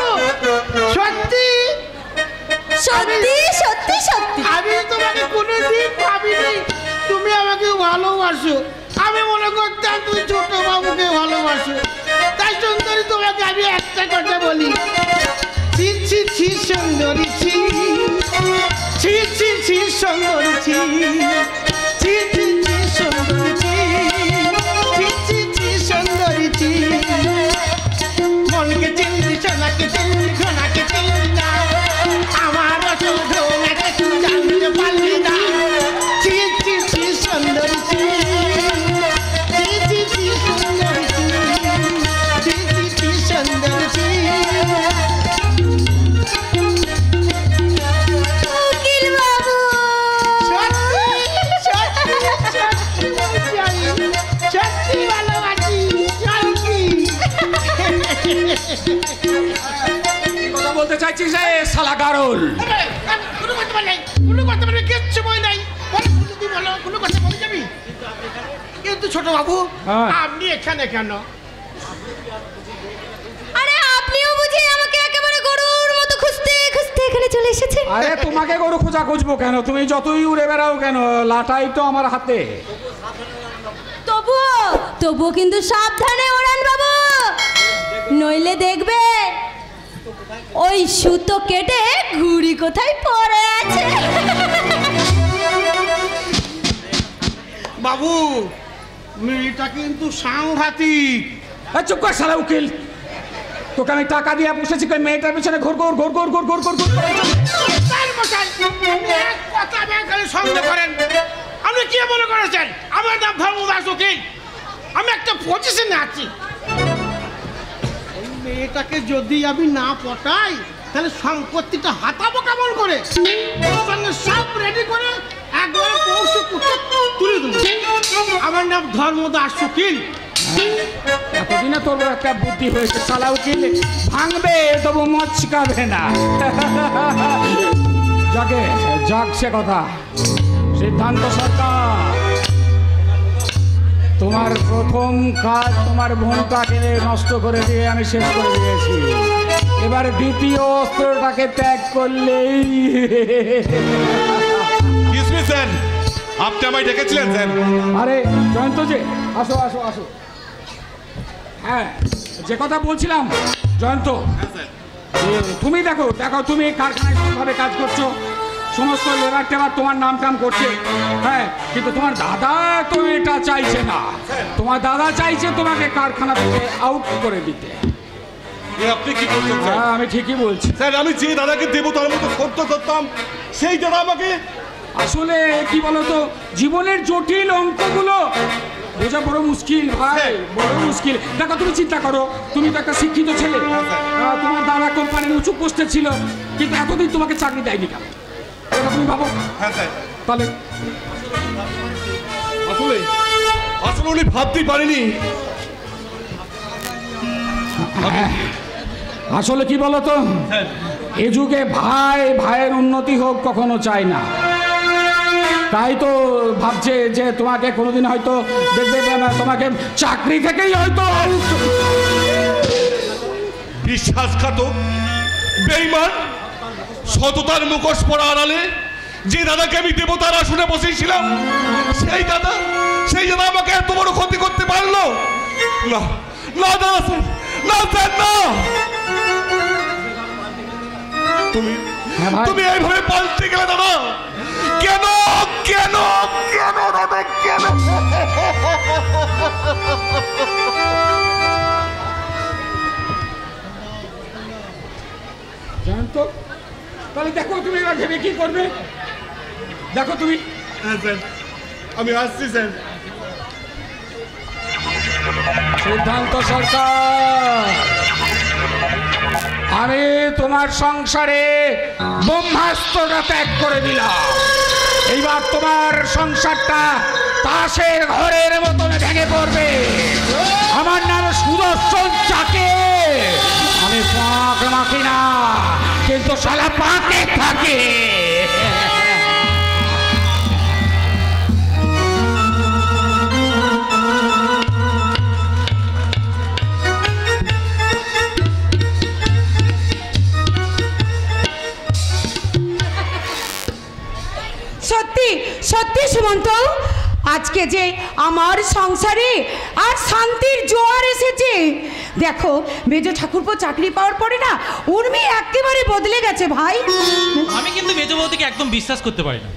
সত্যি সত্যি সত্যি সত্যি? আমি তোমাকে কোনোদিন ভাবিনি তুমি আমাকে ভালোবাসো। আমি মনে করতাম তুই ছোট বাবুকে ভালোবাসো। তাই সুন্দরী, তোমাকে আমি একটা কথা বলি, ছি ছি ছি সুন্দরী ছি। কথা বলতে চাইছিস রে শালা গারল? কোনো কথা বলে কোনো কথা বলে কিচ্ছু বই নাই, বলো তুই বলো, কোনো কথা বলে যাবি। কিন্তু ছোট বাবু হ্যাঁ। আপনি এখানে কেন? আরে আপনিও বুঝি আমাকে একেবারে গরুর মতো খুঁজতে খুঁজতে এখানে চলে এসেছেন? আরে তোমাকে গরু খোঁজা খুঁজবো কেন? তুমি যতই উড়ে বেড়াও কেন, লাটাই তো আমার হাতে। তবুও কিন্তু সাবধানে ওড়ান বাবু, নইলে দেখবে ওই সুতো কেটে ঘুড়ি কোথায় পড়ে আছে। বাবু মেয়েটা কিন্তু সাংঘাতিক। চুপ কর শালা উকিল, তোকে আমি টাকা দিয়ে বসেছি কই মেয়েটার পিছনে ঘোর ঘোর ঘোর ঘোর ঘোর ঘোর ঘোর ঘোর করে। এক কথা ব্যাংকালে সন্দেহ করেন। আপনি কি মনে করেছেন আমার নাম ধর্মদাস উকিল? আমি একটা পজিশনে আছি। ওই মেয়েটাকে যদি আমি না পটাই তাহলে সম্পত্তিটা হাতাবো কেমন করে? ওর সঙ্গে সব রেডি করে একবারে পৌঁছে তুলে দেবো। আমার নাম ধর্মদাস উকিল। এতদিনে তোর একটা বুদ্ধি হয়েছে শালা উকিল, ভাঙবে তবু মচকাবে না। যাকে যাক সে কথা। সিদ্ধান্ত সরকার, তোমার প্রথম কাজ তোমার বোনটাকে নষ্ট করে দিয়ে আমি শেষ করে দিয়েছি। এবার দ্বিতীয় অস্ত্রটাকে ত্যাগ করলেই। স্যার, আপনি আমায় ডেকেছিলেন স্যার? আরে জয়ন্ত যে, আসো আসো আসো। হ্যাঁ, যে কথা বলছিলাম জয়ন্ত, তুমি দেখো দেখো তুমি কারখানায় ভাবে কাজ করছো, সমস্ত লেবার টেবার তোমার নাম টাম করছে। হ্যাঁ, কিন্তু তোমার দাদা তো এটা চাইছে না। তোমার দাদা চাইছে তোমাকে কারখানা থেকে আউট করে দিতে। আপনি কি বলছেন স্যার? হ্যাঁ, আমি ঠিকই বলছি। স্যার, আমি যে দাদাকে দেবতার মতো সত্য করতাম, সেই দাদা আমাকে। আসলে কি বলতো, জীবনের জটিল অঙ্কগুলো বোঝা বড় মুশকিল ভাই, বড় মুশকিল। দেখো তুমি চিন্তা করো, তুমি তো একটা শিক্ষিত ছেলে, তোমার দাদা কোম্পানির উঁচু পোস্টে ছিল, কিন্তু এতদিন তোমাকে চাকরি দেয়নি কেন? এটা তুমি ভাবো। হ্যাঁ স্যার। তাহলে আসলে আসলে উনি ভাবতেই পারেনি। আসলে কি বলতো, এ যুগে ভাই ভাইয়ের উন্নতি হোক কখনো চায় না। তাই তো ভাবছে যে তোমাকে কোনোদিন হয়তো দেখবে না, তোমাকে চাকরি থেকেই হয়তো। বিশ্বাসঘাতক, বেঈমান, সততার মুখোশ পরা আড়ালে যে দাদাকে আমি দেবতার আসনে বসেছিলাম, সেই দাদা আমাকে এত বড় ক্ষতি করতে পারলো না। না দাদা স্যার, না স্যার, না। তুমি এইভাবে পাল্টে গেলে দাদা, কেন কেন কেন দাদা, কেন? জানতো, তাহলে দেখো তুমি এবার ভেবে কি করবে, দেখো তুমি। হ্যাঁ স্যার, আমি আসছি স্যার। সিদ্ধান্ত সরকার, আমি তোমার সংসারে ব্রহ্মাস্ত্রটা ত্যাগ করে দিলাম। এইবার তোমার সংসারটা তাসের ঘরের মতন ভেঙে পড়বে। আমার নাম সুদর্শন চাকে, আমি পাক মাখি না, কিন্তু শালা পাকে থাকে। সত্যি সত্যি সুমন্ত, আজকে যে আমার সংসারে আর শান্তির জোয়ার এসেছে। দেখো মেজ ঠাকুরপো চাকরি পাওয়ার পরে না উর্মি একেবারে বদলে গেছে ভাই। আমি কিন্তু মেজ বৌদিকে একদম বিশ্বাস করতে পারি না।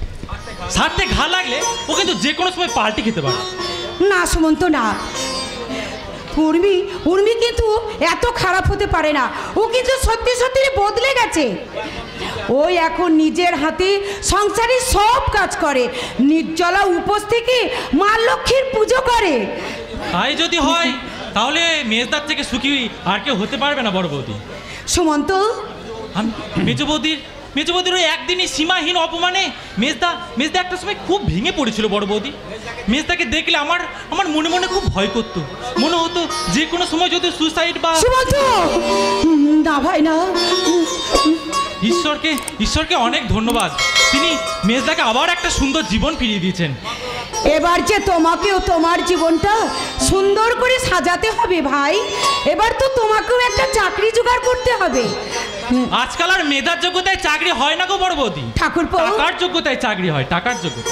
স্বার্থে ঘা লাগলে ও কিন্তু যে কোনো সময় পাল্টি খেতে পারে। না সুমন্ত না, উর্মি কিন্তু এত খারাপ হতে পারে না। ও কিন্তু সত্যি সত্যি বদলে গেছে। ওই এখন নিজের হাতে সংসারে সব কাজ করে, নির্জলা উপোস থেকে মা লক্ষ্মীর পুজো করে। তাই যদি হয় তাহলে মেজদার থেকে সুখী আর কেউ হতে পারবে না বড় বৌদি। সুমন্ত, আমি মেজ বৌদির মেজ বৌদির ওই একদিনই সীমাহীন অপমানে মেজদা একটা সময় খুব ভেঙে পড়েছিল বড় বৌদি। মেজদাকে দেখলে আমার মনে মনে খুব ভয় করতো, মনে হতো যে কোনো সময় যদি সুসাইড বা না ভাই না। ঈশ্বরকে অনেক ধন্যবাদ, তিনি মেজদাকে আবার একটা সুন্দর জীবন ফিরিয়ে দিয়েছেন। এবার যে তোমাকেও তোমার জীবনটা সুন্দর করে সাজাতে হবে ভাই। এবার তো তোমাকেও একটা চাকরি জোগাড় করতে হবে। আজকাল আর মেধার যোগ্যতায় চাকরি হয় না গো বড় বৌদি, ঠাকুরপো টাকার যোগ্যতায় চাকরি হয়, টাকার যোগ্যতা।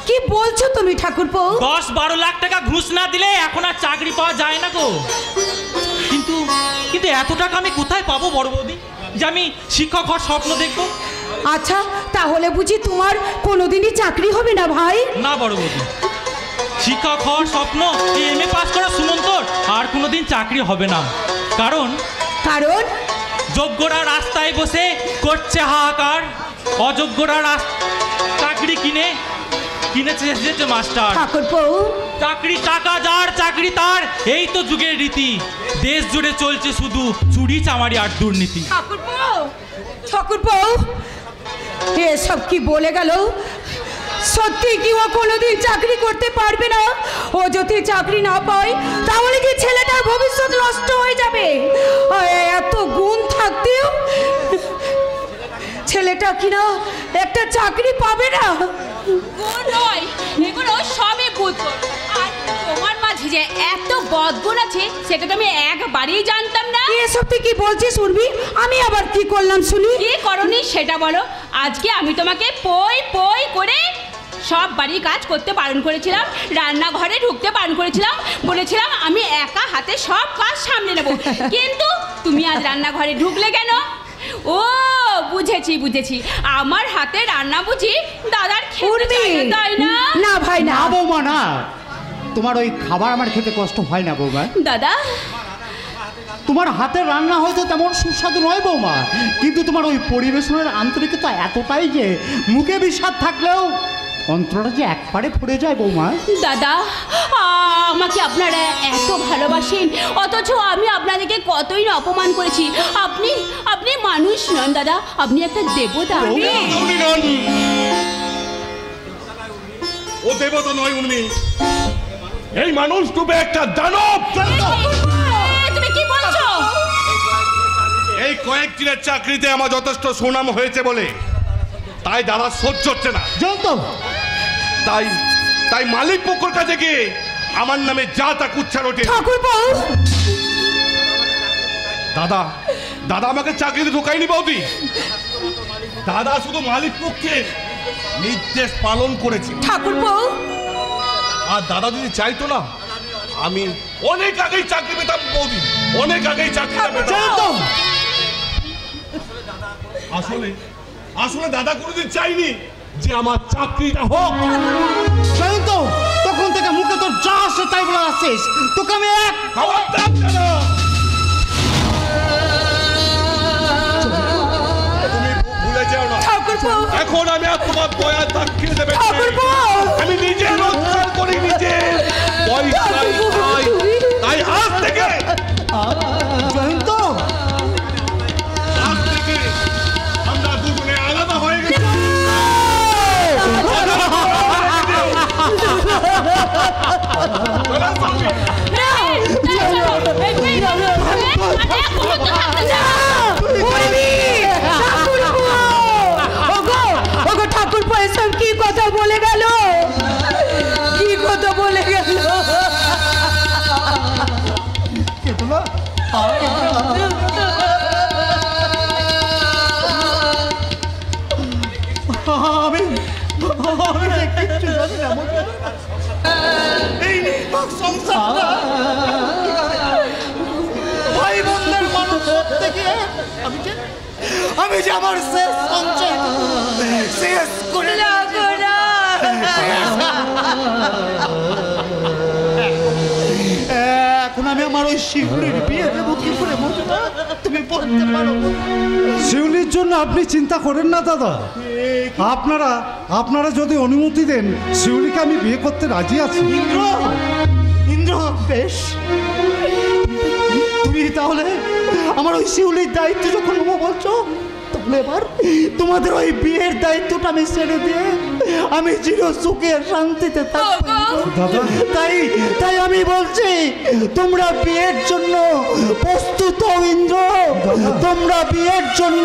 কি বলছো তুমি ঠাকুরপো? 10-12 লাখ টাকা ঘুষ না দিলে এখন আর চাকরি পাওয়া যায় না গো। কিন্তু এত টাকা আমি কোথায় পাবো বড় বৌদি, যে আমি শিক্ষক হওয়ার স্বপ্ন দেখবো? আচ্ছা তাহলে বুঝি তোমার কোনোদিনই চাকরি হবে না ভাই? না বড় বৌদি, শিক্ষক হওয়ার স্বপ্ন এমএ পাস করা সুমন্তর আর কোনোদিন চাকরি হবে না। কারণ যোগ্যরা রাস্তায় বসে করছে হাহাকার, অযোগ্যরা চাকরি কিনেছে মাস্টার। চাকরি টাকা যার চাকরি তার, এই তো যুগের রীতি। দেশ জুড়ে চলছে শুধু চুরি চামারি আর দুর্নীতি। ঠাকুরপো এসব কি বলে গেল? সত্যি কি ও কোনোদিন চাকরি করতে পারবে না? ও যদি চাকরি না পায় তাহলে কি ছেলেটার ভবিষ্যৎ নষ্ট হয়ে যাবে? এত গুণ থাকতেও ছেলেটা কিনা একটা চাকরি পাবে না? গুণ নয়, এগুলো সবই বুদ্ধর। আর তোমার মাঝে যে এত বদগুণ আছে সেটা তো আমি একবারেই জানতাম না। এসব তুই কি বলছিস শুনবি? আমি আবার কি করলাম শুনি? কি করনি সেটা বলো। আজকে আমি তোমাকে পই করে সব বাড়ির কাজ করতে বারণ করেছিলাম, রান্নাঘরে ঢুকতে বারণ করেছিলাম, বলেছিলাম আমি একা হাতে সব কাজ সামলে নেব। কিন্তু তুমি আজ রান্নাঘরে ঢুকলে কেন? ও বুঝেছি, আমার হাতে রান্না বুঝি দাদার খেতে চাই না, তাই না? না ভাই না বৌমা না, তোমার ওই খাবার আমার খেতে কষ্ট হয় না বৌমা। দাদা তোমার হাতের রান্না হয়তো তেমন সুস্বাদু নয় বৌমা, কিন্তু তোমার ওই পরিবেশনের আন্তরিকতা এতটাই যে মুখে বিস্বাদ থাকলেও অন্তরটা যে একবারে পড়ে যায় বৌমা। দাদা আমাকে আপনারা এত ভালোবাসেন, অথচ আমি আপনাদেরকে কতই না অপমান করেছি। আপনি মানুষ নন দাদা, আপনি একটা দেবতা। ও দেবতা নয় উনি, এই মানুষ রূপে একটা দানব। তুমি কি বলছো? এই কয়েকদিনের চাকরিতে আমার যথেষ্ট সুনাম হয়েছে বলে তাই দাদা সহ্য হচ্ছে না জানতো, তাই মালিক পক্ষের কাছে গিয়ে আমার নামে যা তা কুচ্ছার ওঠে। দাদা আমাকে চাকরিতে ঢোকায়নি বৌদি, দাদা শুধু মালিক পক্ষে নির্দেশ পালন করেছে। আর দাদা যদি চাইতো না আমি অনেক আগেই চাকরি পেতাম বৌদি, অনেক আগেই চাকরি পেতাম। আসলে দাদা কোনোদিন চাইনি যে আমার চাকরিটা হোক। তো তখন থেকে মুখে তোর যা আসে তাই বলে আসছিস, তোকে আমি এক খাবার দাম কেন? তুমি ভুলে যাও না, এখন আমি আর তোমার দয়া চাকরি দেবে। আমি নিজে রোজগার করি, নিজে পয়সাই খাই, তাই আজ থেকে জয়ন্ত আমরা দুজনে আলাদা হয়ে গেছি। ঠাকুরপো এসব কি কথা বলে গেল? কি কথা বলে গেল? এই সংসারটা ভাই বোনদের মানুষ থেকে আমি যে আমার শেষ সঞ্চয় শেষ করে এখন আমি আমার ওই শিউলির বিয়ে দেবো কি করে তুমি বলতে পারো? শিউলির জন্য আপনি চিন্তা করেন না দাদা, আপনারা যদি অনুমতি দেন শিউলিকে আমি বিয়ে করতে রাজি আছি। ইন্দ্র বেশ, তুমি তাহলে আমার ওই শিউলির দায়িত্ব যখন নেবো বলছো, থাকলে এবার তোমাদের ওই বিয়ের দায়িত্বটা আমি ছেড়ে দিয়ে আমি চির সুখে শান্তিতে থাকবো। দাদা তাই তাই আমি বলছি তোমরা বিয়ের জন্য প্রস্তুত হও ইন্দ্র, তোমরা বিয়ের জন্য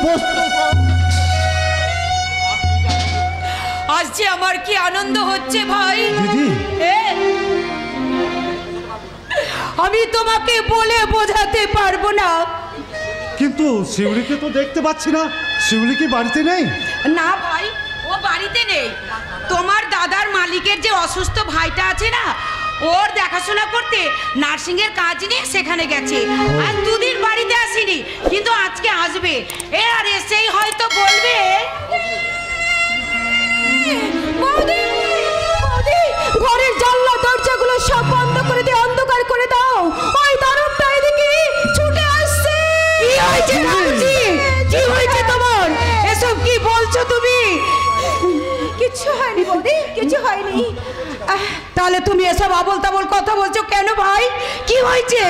প্রস্তুত হও। আজ যে আমার কি আনন্দ হচ্ছে ভাই, দিদি আমি তোমাকে বলে বোঝাতে পারবো না। কিন্তু শিউলিকে তো দেখতে পাচ্ছি না, শিউলি কি বাড়িতে নেই? না ভাই, ও বাড়িতে নেই। তোমার দাদার মালিকের যে অসুস্থ ভাইটা আছে না, ওর দেখাশোনা করতে নার্সিং এর কাজ নিয়ে সেখানে গেছে। আর দুদিন বাড়িতে আসেনি, কিন্তু আজকে আসবে। আর এসেই হয়তো বলবে, বৌদি, বৌদি, ঘরের জানলা দরজাগুলো সব বন্ধ করে দিয়ে অন্ধকার করে দাও, ওই দানবটা এদিকে ছুটে আসছে। কি হয়েছে রামজি? কি হয়েছে তোমার? এসব কি বলছো তুমি? কিছু হয়নি বৌদি, কিছু হয়নি। তাহলে তুমি এসব আবল তাবল কথা বলছো কেন ভাই? কি হয়েছে?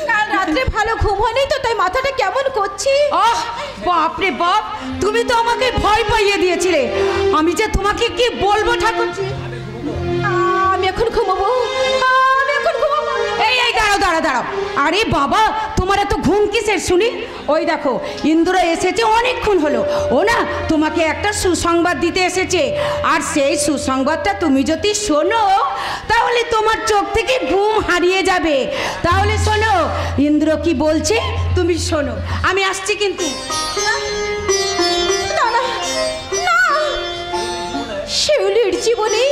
কাল রাত্রে ভালো ঘুম হয়নি তো, তাই মাথাটা কেমন করছি। আহ বাপ রে বাপ, তুমি তো আমাকে ভয় পাইয়ে দিয়েছিলে। আমি যে তোমাকে কি বলবো ঠাকুরজি। আমি এখন ঘুমাবো, আমি এখন ঘুমাবো। এই এই দাঁড়াও দাঁড়াও দাঁড়াও। আরে বাবা, তোমার এত ঘুম কিসের শুনি? ওই দেখো ইন্দ্র এসেছে, অনেকক্ষণ হলো। ও না তোমাকে একটা সুসংবাদ দিতে এসেছে। আর সেই সুসংবাদটা তুমি যদি শোনো, তাহলে তোমার চোখ থেকে ঘুম হারিয়ে যাবে। তাহলে শোনো ইন্দ্র কি বলছে, তুমি শোনো। আমি আসছি কিন্তু। না না না, শিউলির জীবনে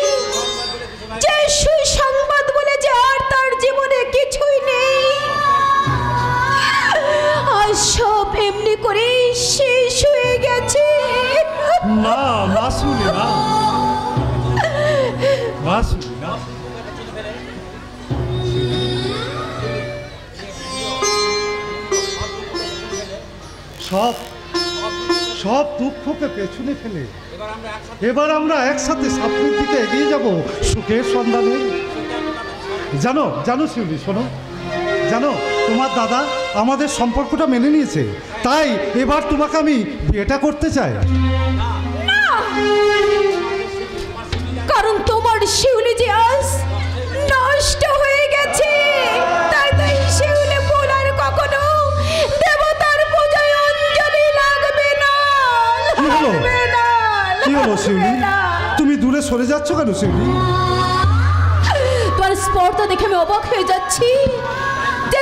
যে সুসংবাদ বলেছে আর তার জীবনে কিছুই নেই। আর সব এমনি করে শেষ হয়ে গেছে। না না শিউলি, না না শিউলি, না। সব সব দুঃখকে পেছনে ফেলে এবার আমরা একসাথে সামনের দিকে এগিয়ে যাব সুখের সন্ধানে। জানো জানো শিউলি, শোনো, জানো তোমার দাদা আমাদের সম্পর্কটা মেনে নিয়েছে, তাই এবার তোমাকে আমি বিয়েটা করতে চাই। কারণ তোমার শিউলি যে আজ নষ্ট হয়ে গেছে, তাই তাই শিউলি ফুল আর কখনো দেবতার পূজায় অঞ্জলি লাগবে না। কি হলো? কি হলো শিউলি? তুমি দূরে সরে যাচ্ছ কেন শিউলি? তোমার স্পর্ধা দেখে আমি অবাক হয়ে যাচ্ছি যে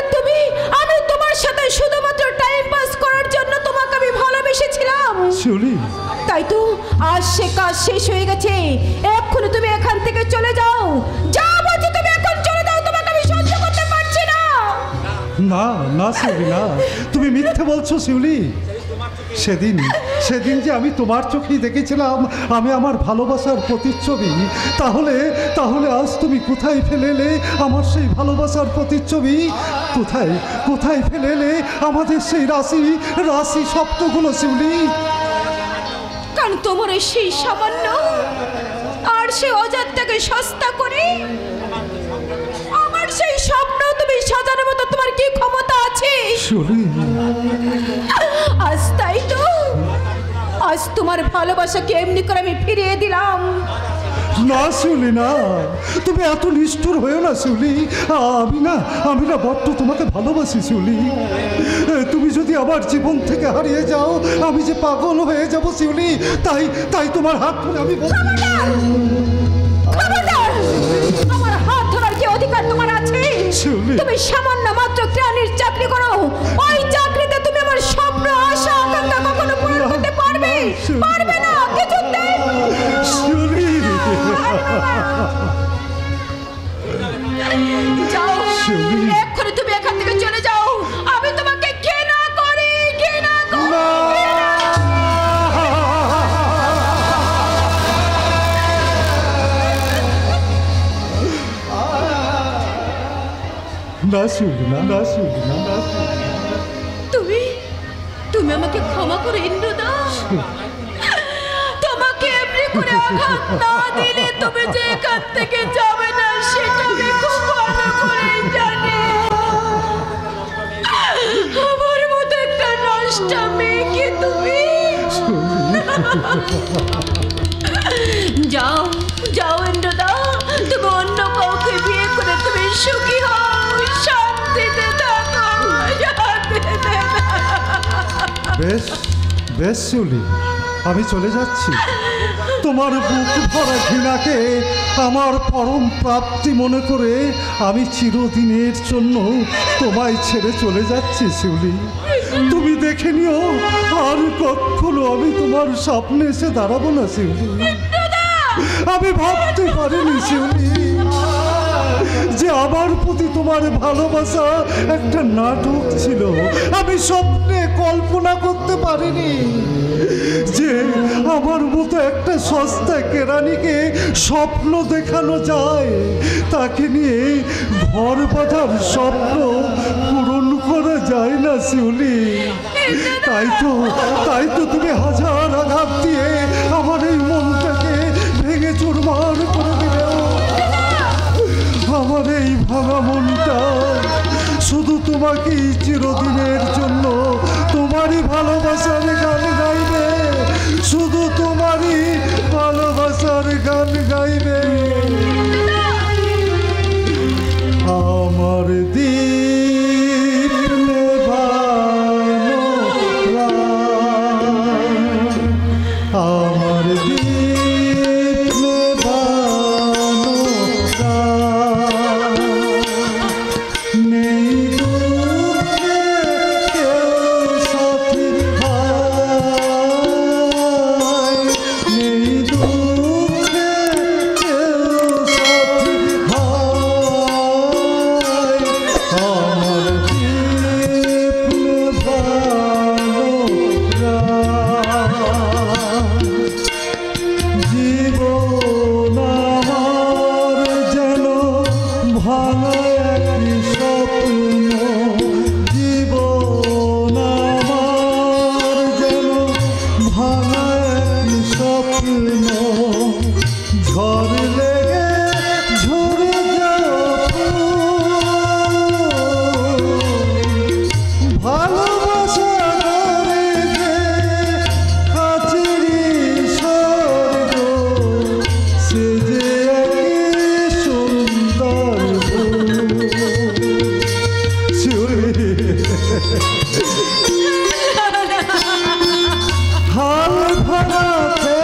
আমি তোমার সাথে শুধুমাত্র টাইম পাস করার জন্য তোমাকে আমি ভালোবেসেছিলাম শিউলি। তাই তো আজ সে কাজ শেষ হয়ে গেছে। এক্ষুনি তুমি এখান থেকে চলে যাও। যা বলছি তুমি এখন চলে যাও, তোমাকে আমি সহ্য করতে পারছি না। না না শিউলি, না, তুমি মিথ্যে বলছো শিউলি। সেদিন সেদিন যে আমি তোমার চোখেই দেখেছিলাম আমি আমার ভালোবাসার প্রতিচ্ছবি, তাহলে তাহলে আজ তুমি কোথায় ফেলে এলে আমার সেই ভালোবাসার প্রতিচ্ছবি? কোথায় কোথায় ফেলে এলে আমাদের সেই রাশি রাশি স্বপ্নগুলো শিউলি? কারণ তোমার সেই সামান্য আর সেই অজান্তাকে সস্তা করে আমার সেই স্বপ্ন তুমি সাজানোর মতো তোমার কি ক্ষমতা আছে? শিউলি, আজ তাই তো, আজ তোমার ভালোবাসাকে এমনি করে আমি ফিরিয়ে দিলাম। না শিউলি, না, তুমি এত নিষ্ঠুর হয়েও না শিউলি। আমি না বড্ড তোমাকে ভালোবাসি শিউলি। তুমি যদি আমার জীবন থেকে হারিয়ে যাও আমি যে পাগল হয়ে যাব শিউলি। তাই তাই তোমার হাত ধরে আমি আমার হাত ধরার কি অধিকার তোমার আছে? তুমি সামান্য মাত্র ত্রাণের চাকরি করো, ওই চাকরিতে তুমি আমার স্বপ্ন আশা আকাঙ্ক্ষা কখনো পূরণ করতে পারবে? পারবে না কিছুতেই। যাও এক্ষুনি তুমি এখান থেকে চলে যাও। আমি তোমাকে ঘৃণা করি, ঘৃণা করি। না শিউলি, না না শিউলি, না না তুমি তুমি আমাকে ক্ষমা করে ইন্দ্রদা। তোমাকে এমনি করে আঘাত না দিলে তুমি যে এখান থেকে যাবে না সেটা আমি খুব ভালো করে জানি। আমার মতো একটা নষ্ট দশটা মেয়েকে তুমি যাও যাও ইন্দ্রদা, তুমি অন্য কাউকে বিয়ে করে তুমি সুখী হও, শান্তিতে থাকো, শান্তিতে থাকো। বেশ বেশ শিউলি, আমি চলে যাচ্ছি। তোমার বুক ভরা ঘৃণাকে আমার পরম প্রাপ্তি মনে করে আমি চিরদিনের জন্য তোমায় ছেড়ে চলে যাচ্ছি শিউলি। তুমি দেখে নিও আর কখনো আমি তোমার স্বপ্নে এসে দাঁড়াবো না শিউলি। আমি ভাবতে পারিনি শিউলি যে আমার প্রতি তোমার ভালোবাসা একটা নাটক ছিল। আমি স্বপ্নে কল্পনা করতে পারিনি যে আমার মতো একটা সস্তা কেরানিকে স্বপ্ন দেখানো যায়, তাকে নিয়ে ঘর বাঁধার স্বপ্ন পূরণ করা যায় না শিউলি। তাই তো তুমি হাজার আঘাত দিয়ে আমার এই মনটাকে ভেঙে চুরমার করে দিলে। আমার এই ভাঙা মনটা শুধু তোমাকেই চিরদিনের জন্য তোমারই ভালোবাসার গান গাইবে, শুধু তোমারই ভালোবাসার গান গাইবে। আমার দীপ নেভানো প্রাণ, আমার দীপ নেভানো প্রাণ, নেই দুঃখে কেউ সাথী ভাই, নেই দুঃখে কেউ সাথী ভাই, আমার দীপ নেভানো প্রাণ। জীবন আমার যেন ভাঙা একটি স্বপ্ন, জীবন আমার যেন ভাঙা একটি স্বপ্ন, ঝড় লেগে ঝরে যাওয়া ভালোবাসা করে যে কাছেরই স্বর্গ, সে যে একই সুন্দর শিউলি। হাল ভাঙাতে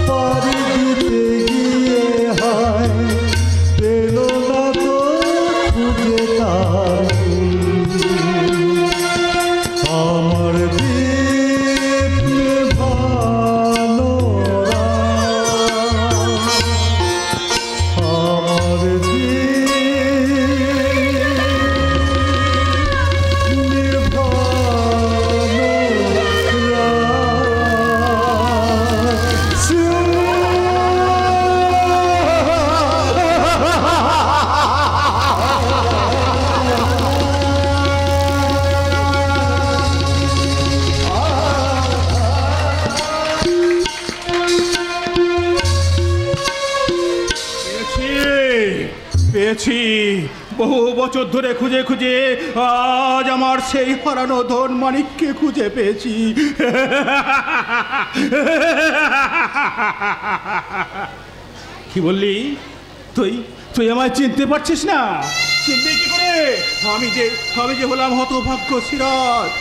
পারি দিতে গিয়ে হায় পেল না তো খুঁজে তাকে। আমার দীপ নেভানো রাত, আমার দীপ নেভানো রাত। পেয়েছি পেয়েছি, বহু বছর ধরে খুঁজে খুঁজে আজ আমার সেই হারানো ধন মানিককে খুঁজে পেয়েছি। কি বললি তুই? তুই আমায় চিনতে পারছিস না? চিনতে কি করে? আমি যে হলাম হতভাগ্য সিরাজ।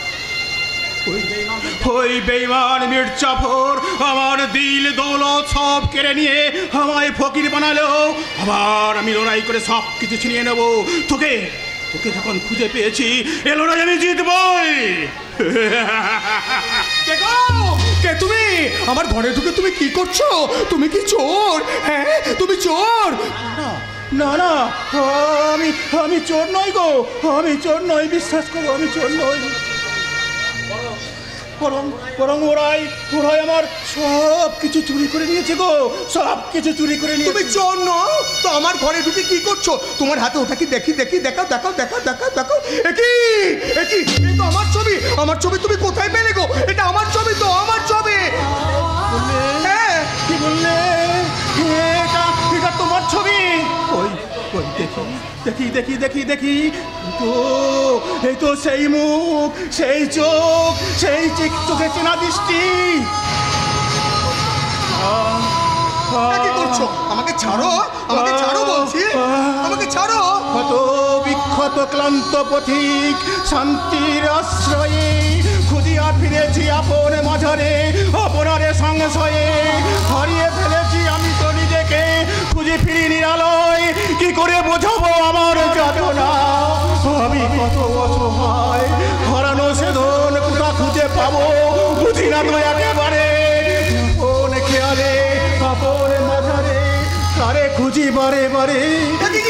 ওই বেঈমান মির্জাফর আমার দিল দৌলত সব কেড়ে নিয়ে আমায় ফকির বানালো। আবার আমি লড়াই করে সব কিছু ছিনিয়ে নেব। তোকে যখন খুঁজে পেয়েছি এ লড়াই আমি জিতবই। কে তুমি? আমার ঘরে ঢুকে তুমি কি করছো? তুমি কি চোর? হ্যাঁ তুমি চোর? না না, আমি চোর নই গো, আমি চোর নই, বিশ্বাস করো আমি চোর নই। বরং ওরাই আমার সব কিছু চুরি করে নিয়েছে গো, সব কিছু চুরি করে নিয়েছে। তুমি চোর নও তো আমার ঘরে ঢুকে কি করছো? তোমার হাতে ওটা কি দেখি দেখাও দেখাও দেখাও দেখাও দেখাও। একই একই এই তো আমার ছবি। আমার ছবি তুমি কোথায় পেলে গো? এটা আমার ছবি তো, আমার ছবি। হ্যাঁ কি বললে? এটা তোমার ছবি? ওই দেখি তো সেই মুখ, সেই চোখ, সেই চোখে চেনা দৃষ্টি। কি করছো? আমাকে ছাড়ো, আমাকে ছাড়ো বলছি, আমাকে ছাড়ো। কত বিক্ষত ক্লান্ত পথিক শান্তির আশ্রয়ে খুঁজিয়া ফিরেছি আপন মাঝারে, আপনারে সংশয়ে হারিয়ে ফেলেছি আমি তো নিজেকে, খুঁজে ফিরি নিরালয়, কি করে বোঝাবো আমার যাতনা। আমি কত অসহায়, হারানো সেদিন কোথা খুঁজে পাবো বুঝি না তো একেবারে। আপন খেয়ালে আপন মাঝারে কারে খুঁজি বারে বারে,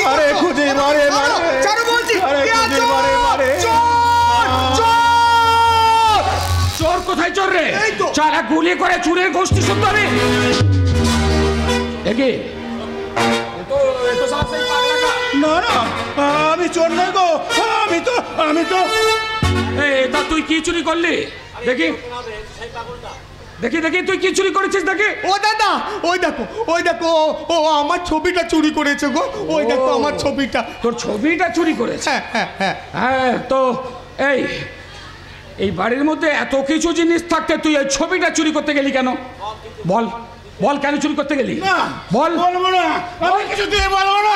কারে খুঁজি বারে বারে, ছাড়ো বলছি। কারে খুঁজি বারে বারে। চোর কোথায়? চোর রে, চালা গুলি করে চুরের গোষ্ঠী শুনতে হবে। দেখি না না, আমি চোর নই গো, আমি তো তা তুই কি চুরি করলি? দেখি দেখি দেখি তুই কি চুরি করেছিস দেখি। ও দাদা, ওই দেখো, ওই দেখো, ও আমার ছবিটা চুরি করেছে গো। ওই দেখো আমার ছবিটা। তোর ছবিটা চুরি করেছে? হ্যাঁ হ্যাঁ হ্যাঁ হ্যাঁ। তো এই বাড়ির মধ্যে এত কিছু জিনিস থাকতে তুই এই ছবিটা চুরি করতে গেলি কেন? বল বল, কেন চুরি করতে গেলি? বল। বলবো না, আমি কিছু দিয়ে বলবো না।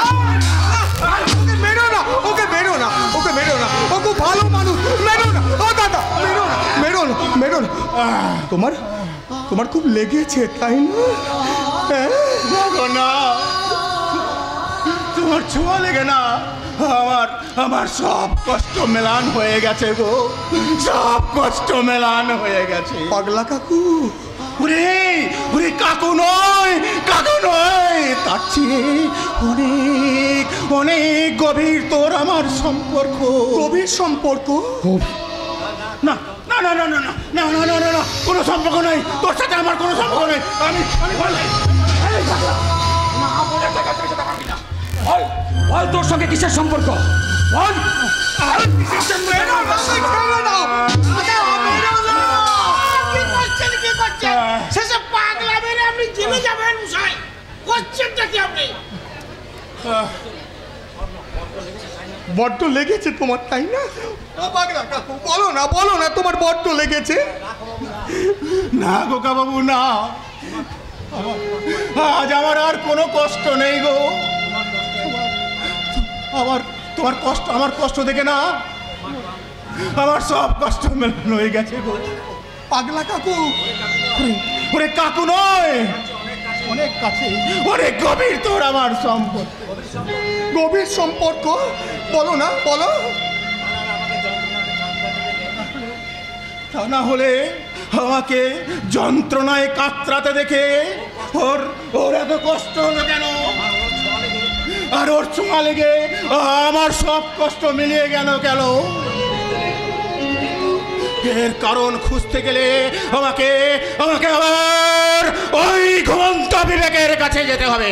ওকে মেরো না, ওকে মেরো না, ওকে মেরো না, ও খুব ভালো মানুষ। মেরো না, ও দাদা, মেরো না, মেরো না, মেরো না। তোমার খুব লেগেছে তাই না? না, তোমার ছোঁয়া লেগে না, আমার সব কষ্ট মেলান হয়ে গেছে গো, সব কষ্ট মেলান হয়ে গেছে। পাগলা কাকু, ওরে কাকু নয়, কাকু নয়, তার চেয়ে অনেক অনেক গভীর তোর আমার সম্পর্ক। গভীর সম্পর্ক? না না না না না না না না না না না, কোনো সম্পর্ক নেই তোর সাথে, আমার কোনো সম্পর্ক নেই। আমি বল তোর সঙ্গে কিসের সম্পর্ক? বল। শেষে পাগলা মেরে আপনি জেলে যাবেন মশাই, করছেনটা কি আপনি? বড্ড লেগেছে তোমার তাই না? পাগলা কাকু, বলো না, বলো না, তোমার বড্ড লেগেছে। না গোকা বাবু না, আজ আমার আর কোনো কষ্ট নেই গো। আমার কষ্ট দেখে না, আমার সব কষ্ট মেলানো হয়ে গেছে গো। পাগলা কাকু, ওরে কাকু নয়, অনেক কাছে, অনেক গভীর তোর আমার সম্পর্ক। গভীর সম্পর্ক? বলো না, বলো। তা না হলে আমাকে যন্ত্রণায় কাতরাতে দেখে ওর এত কষ্ট হলো কেন? আর ওর ছোঁয়া লেগে আমার সব কষ্ট মিলিয়ে গেল। এর কারণ খুঁজতে গেলে আমাকে আবার ওই ঘুমন্ত বিবেকের কাছে যেতে হবে।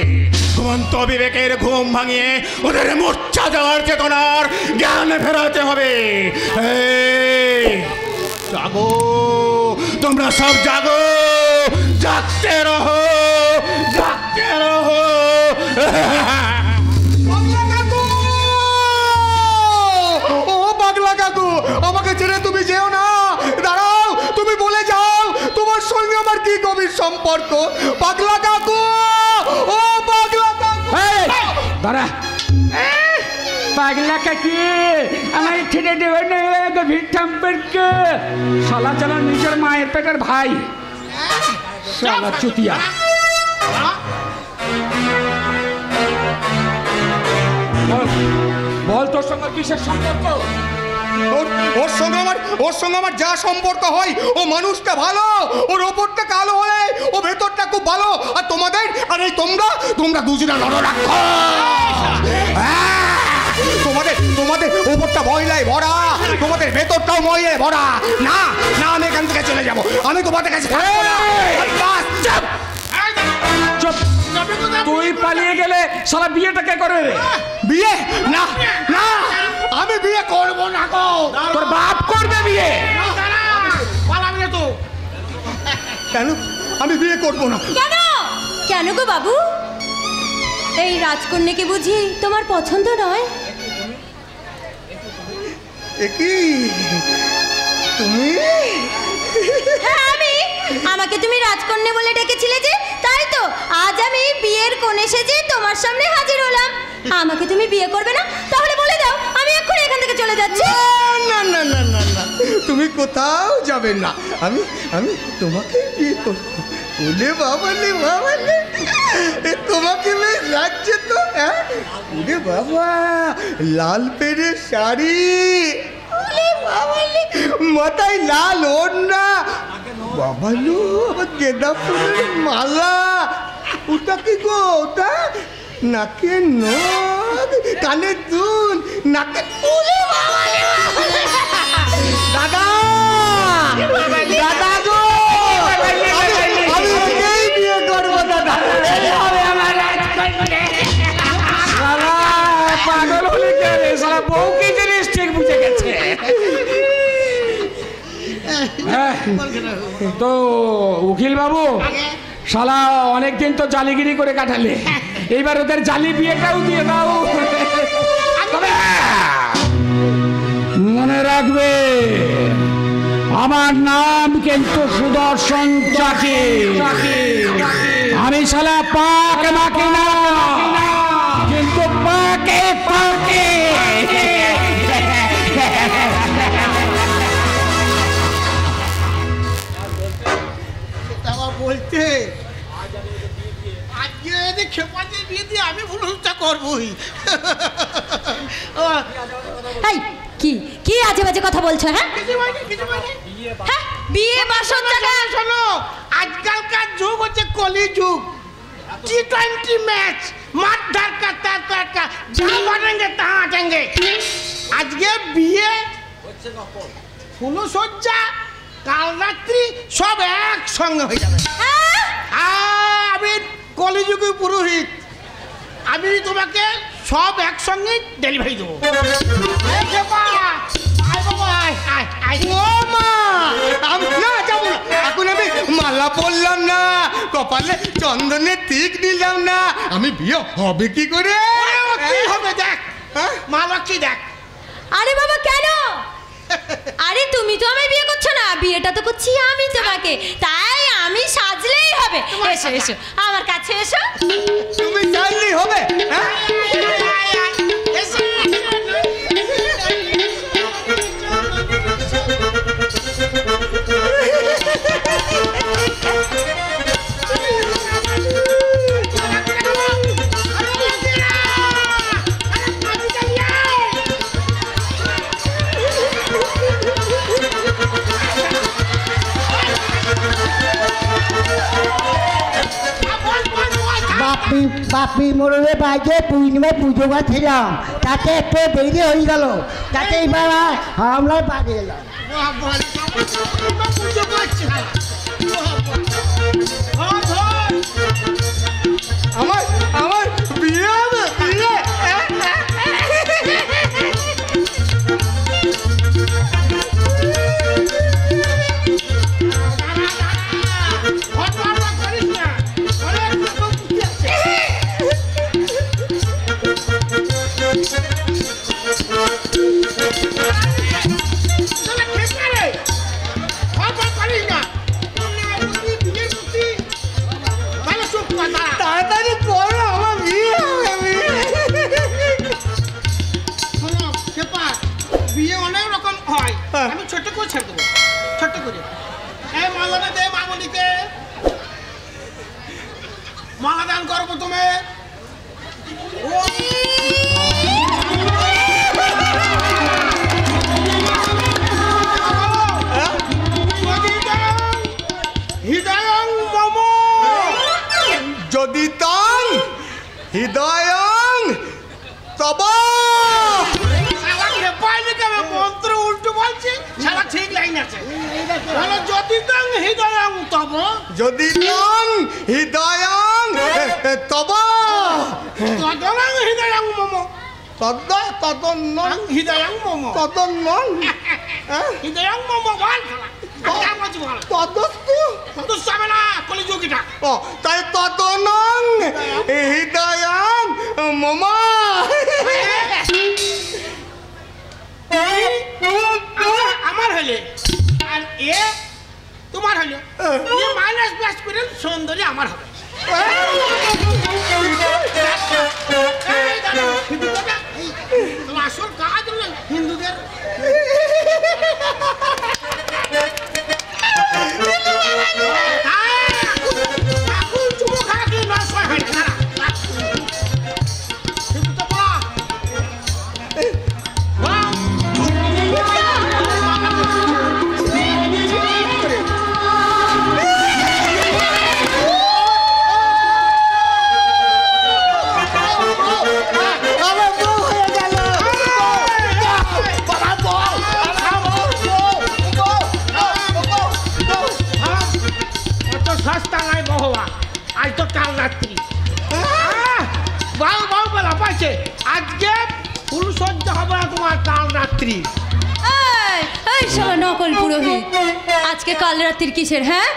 ঘুমন্ত বিবেকের ঘুম ভাঙিয়ে ওদের মূর্ছা যাওয়ার চেতনার জ্ঞান ফেরাতে হবে। জাগো, তোমরা সব জাগো, জাগতে রহো, জাগতে রহো। ও পাগলা কাকু, আমাকে ছেড়ে তুমি যেও না, দাঁড়াও, তুমি বলে যাও তোমার সঙ্গে আমার কি গভীর সম্পর্ক। পাগলা কাকু, ও পাগলা কাকু, দাঁড়া। পাগলা কাকি, আমার ছেড়ে দেবে না, গভীর সম্পর্ক। শালা চালা নিজের মায়ের পেটের ভাই, শালা চুতিয়া। বল তোর সঙ্গে কিসের সম্পর্ক? ওর সঙ্গে আমার যা সম্পর্ক হয়, ও মানুষটা ভালো, ওর ওপরটা কালো হলে ও ভেতরটা খুব ভালো। আর তোমাদের, আর এই তোমরা দুজনা নররাক্ষস। তোমাদের ওপরটা ময়লায় ভরা, তোমাদের ভেতরটাও ময়লায় ভরা। না না, আমি এখান থেকে চলে যাবো, আমি তোমাদের কাছে থাকবো না। চুপ, তুই পালিয়ে গেলে সারা বিয়েটা কে করে? বিয়ে? না না, আমি বিয়ে করবো না গো। তোর বাপ করবে বিয়ে। কেন আমি বিয়ে করবো না? কেন গো বাবু? এই রাজকন্যাকে বুঝি তোমার পছন্দ নয়? কি তুমি? হ্যাঁ আমি। আমাকে তুমি রাজকন্যা বলে ডেকেছিলে যে, তাই তো আজ আমি বিয়ের কোণে সেজে তোমার সামনে হাজির হলাম। আমাকে তুমি বিয়ে করবে না? তাহলে বলে দাও, আমি এক্ষুনি এখান থেকে চলে যাচ্ছি। না না না না না, তুমি কোথাও যাবে না। আমি আমি তোমাকে বিয়ে করবো। ওলে বাবা লে বাবা লে, তোমাকে বেশ লাগছে তো। হ্যাঁ ওলে বাবা, লাল পেরে শাড়ি, ওলে বাবা লে, মাথায় লাল ওড়না, বাবা লো গেঁদা ফুলের মালা। ওটা কি গো? ওটা নাকে নথ, কানে দুল, নাকে, ওলে বাবা লে বাবা লে। দাদা দাদা গো, আমি ওকেই বিয়ে করবো দাদা। আমার রাজকন্যা শালা পাগল হলে কে রে? শালা বউ কি জিনিস ঠিক বুঝে গেছে। তো উকিল বাবু, শালা অনেকদিন তো জালিগিরি করে কাটালে, এইবার ওদের জালি বিয়েটাও দিয়ে দাও। তবে মনে রাখবে, আমার নাম কিন্তু সুদর্শন চাকি। আমি শালা পাক মাকি না, কিন্তু পাকে পাকে। বলতে আজকে যদি খেপাতে বিয়ে দিয়ে আমি ভুলটা করবই। এই কি কি আজে বাজে কথা বলছো? হ্যাঁ হ্যাঁ, বিয়ে বাসর জায়গা। শোনো, আজকালকার যুগ হচ্ছে কলি যুগ। T20 ম্যাচ, মাঠ ধাক্কা ধাক্কা, যা বানেঙ্গে তা আটেঙ্গে। আজকে বিয়ে, ফুলসজ্জা, কাল রাত্রি সব একসঙ্গে হয়ে যাবে। আমি কলিযুগী পুরোহিত, আমি তোমাকে সব একসঙ্গে ডেলিভারি দেবো। এখন আমি মালা পরলাম না, কপালে চন্দনের টিক দিলাম না, আমি বিয়ে হবে কি করে? কি হবে দেখ, মা লক্ষ্মী দেখ। আরে বাবা কেন? আরে তুমি তো আমায় বিয়ে করছো না, বিয়েটা তো করছি আমি তোমাকে, তাই আমি সাজলেই হবে। এসো এসো আমার কাছে এসো। তুমি চাইলেই হবে? বাপি মোড়ে বাজে পূর্ণিমায় পুজো করছিলাম, তাতে একটু দেরি হয়ে গেল, তাতে এবার আমরা বাড়ি এলাম। আমার আমার বিয়ে হবে, বিয়ে। তাড়াতাড়ি করো, আমার বিয়ে হবে। বিয়ে অনেক রকম হয়, আমি ছোট করে ছেড়ে দেবো, ছোট্ট করে। এই মালাটা দে মামনিকে, মালা দান করবো তুমি। যদি তাং হৃদয়ং তব। মন্ত্র উল্টো বলছি, সারা ঠিক লাইন আছে। যদি তাং হৃদয়ং তব, যদি তাং হৃদয়ং তব, তদনং হৃদয়ং মম, তদ তদন্নং হৃদয়ং মম, তদন্নং হৃদয়ং মম। বল তদস্তু তদস্তু হবে না, কলিযুগীটা। ও তাই তদনং হৃদয়ং মম। মাইনাস প্লাস করে সুন্দরী আমার হবে। আসল কাজ হলো হিন্দুদের সস্তা নাই বহুয়া, আজ তো কাল রাত্রি বাউ বাউ বলা পাইছে, আজকে ফুল সহ্য হবে না তোমার কাল রাত্রি। এই শালা নকল পুরোহিত, আজকে কাল রাত্রির কিসের? হ্যাঁ,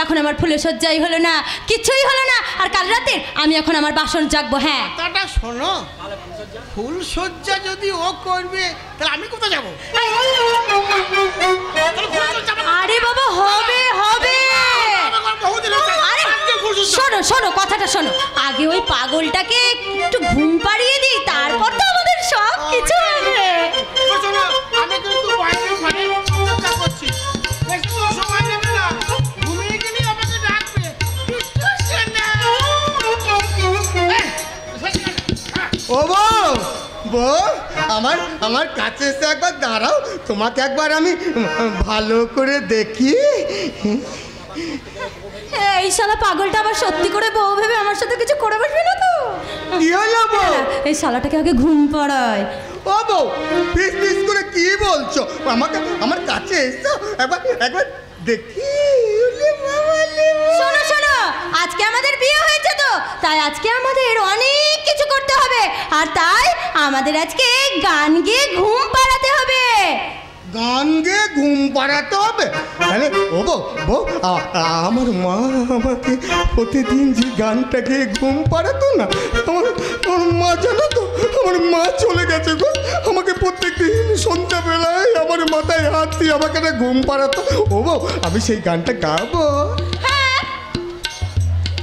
এখন আমার ফুলের সজ্জাই হলো না, কিছুই হলো না, আর কাল রাতের আমি এখন আমার বাসন জাগবো। হ্যাঁ, কথাটা শোনো, ফুল সজ্জা যদি ও করবে তাহলে আমি কোথায় যাবো? আরে বাবা, হবে হবে। শোনো শোনো, কথাটা শোনো, আগে ওই পাগলটাকে একটু ঘুম পাড়িয়ে দিই, তারপর তো আমাদের সব কিছু হবে। আমি কিন্তু বাইরে ঘরে চিন্তা করছি, বেশি সময় নেবে না, ঘুমিয়ে গেলে আমাকে ডাকবে। ও বউ, বউ আমার কাছে এসে একবার দাঁড়াও, তোমাকে একবার আমি ভালো করে দেখি। এই শালা পাগলটা আবার সত্যি করে বউ ভেবে আমার সাথে কিছু করে বসবে না তো? কি হলো বউ? এই শালাটাকে আগে ঘুম পাড়ায়। ও বউ, পিস পিস করে কি বলছো? আমাকে আমার কাছে এসো, একবার দেখি। শোনো শোনো, আজকে আমাদের বিয়ে হয়েছে তো, তাই আজকে আমাদের অনেক কিছু করতে হবে, আর তাই আমাদের আজকে গান গেয়ে ঘুম পাড়াতে হবে। গান গেয়ে ঘুম পাড়াতে হবে? তাহলে ও বউ, আমার মা আমাকে প্রতিদিন যে গানটা গেয়ে ঘুম পাড়াতো না, আমার মা জানো তো, আমার মা চলে গেছে গো। আমাকে প্রত্যেকদিন সন্ধ্যাবেলায় আমার মাথায় হাত দিয়ে আমাকে ঘুম পাড়াতো। ও বউ, আমি সেই গানটা গাবো। হ্যাঁ,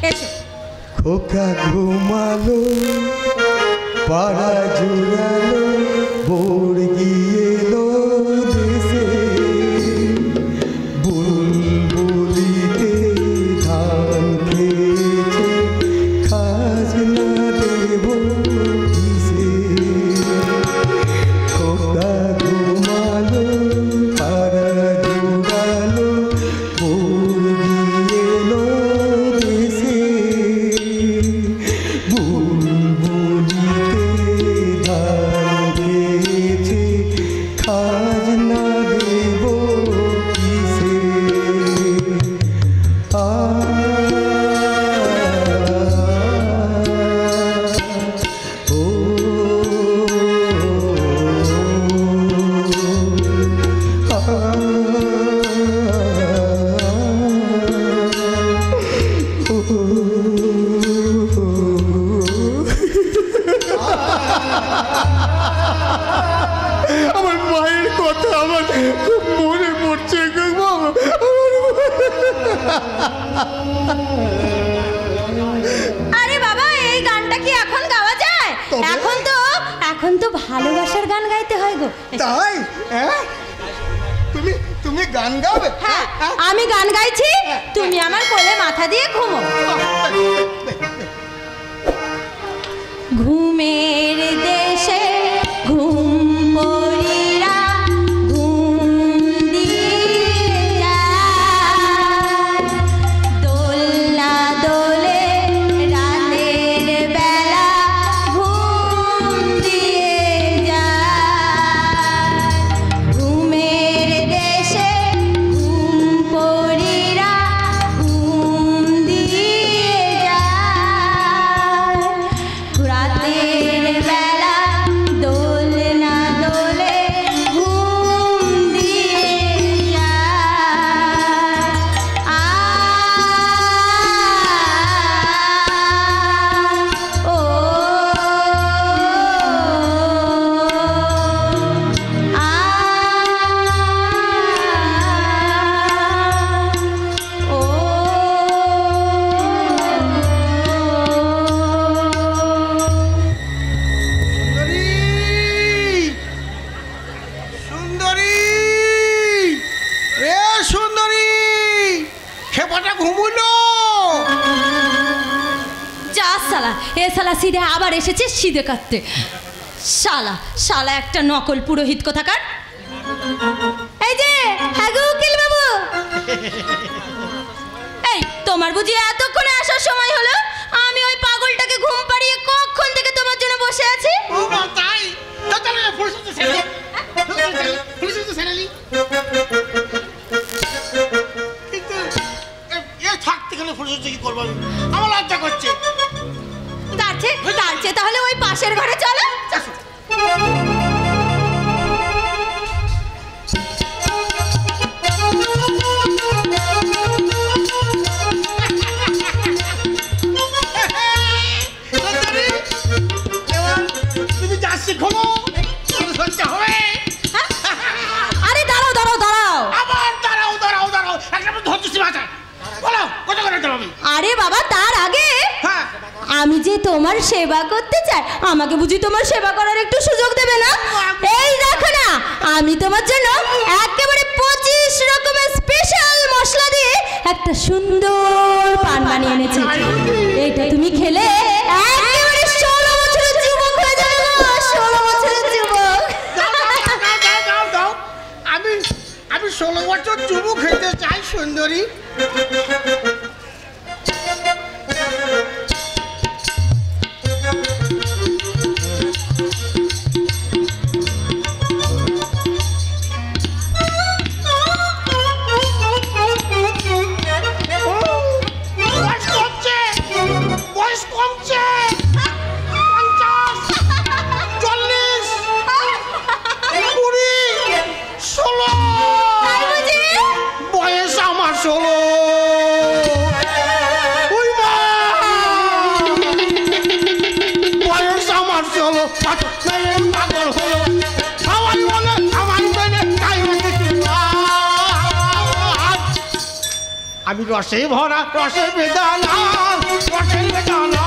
এসো। খোকা ঘুমালো, পাড়া জুড়ালো, বোর গিয়েলো দেশে, বুলবুলিতে ধান খেয়েছে, খাজনা দেব কিসে। খোকা ঘুমালো, পাড়া জুড়ালো, বোর গিয়েলো দেশে, বুলবুলিতে ধান খেয়েছে, খাজনা দেব কিসে। আমার মায়ের কথা আমার খুব মনে পড়ছে গো। আরে বাবা, এই গানটা কি এখন গাওয়া যায়? এখন তো ভালোবাসার গান গাইতে হয় গো। তাই? হ্যাঁ, তুমি গান গাবে? হ্যাঁ, আমি গান গাইছি, তুমি আমার কোলে মাথা দিয়ে ঘুমো। ঘুমের দেশে ঘুম পড়িরা ঘুম দিয়ে যায়, দোলনা দোলে রাতের বেলা ঘুম দিয়ে যায়। ঘুমের দেশে ঘুম পড়িরা ঘুম ঘুমুলো। যা শালা, এ শালা সিধে আবার এসেছে সিধে কাটতে। শালা শালা একটা নকল পুরোহিত কোথাকার। এই যে হ্যাঁ গো উকিল বাবু, এই তোমার বুঝি এতক্ষণে আসার সময় হলো? আমি ওই পাগলটাকে ঘুম পাড়িয়ে কখন থেকে তোমার জন্য বসে আছি। ও মা তাই? তো তাহলে ফুলসুতো সেরালি, ফুলসুতো সেরালি। কিন্তু এ থাকতে গেলে ফুলসুতো কি করবো আমি? আমার লজ্জা করছে। তার চেয়ে তাহলে ওই পাশের ঘরে চলো। তুমি যা শিখো সহ্য হবে। আরে দাঁড়াও দাঁড়াও দাঁড়াও, আবার দাঁড়াও দাঁড়াও দাঁড়াও, একটা ধৈর্য সীমা আছে। বলো কত করে দেবো? আরে বাবা তার আগে হ্যাঁ, আমি যে তোমার সেবা করতে চাই, আমাকে বুঝি তোমার সেবা করার একটু সুযোগ দেবে না? এই দেখো না, আমি তোমার জন্য একেবারে 25 রকমের স্পেশাল মশলা দিয়ে একটা সুন্দর পান বানিয়ে এনেছি। এইটা তুমি খেলে একেবারে 16 বছরের যুবক হয়ে যাবে গো, 16 বছরের যুবক। দাও আমি 16 বছর যুবক খেতে চাই সুন্দরী। বয়স কমছে 50, 40, 20, 16। বয়স আমার 16। ওই মা, বয়স আমার 16। পাগল হলো সবাই বলে আমার মেনে তাই আমি রসে ভরা, রসে বেদানা, রসে বেদানা।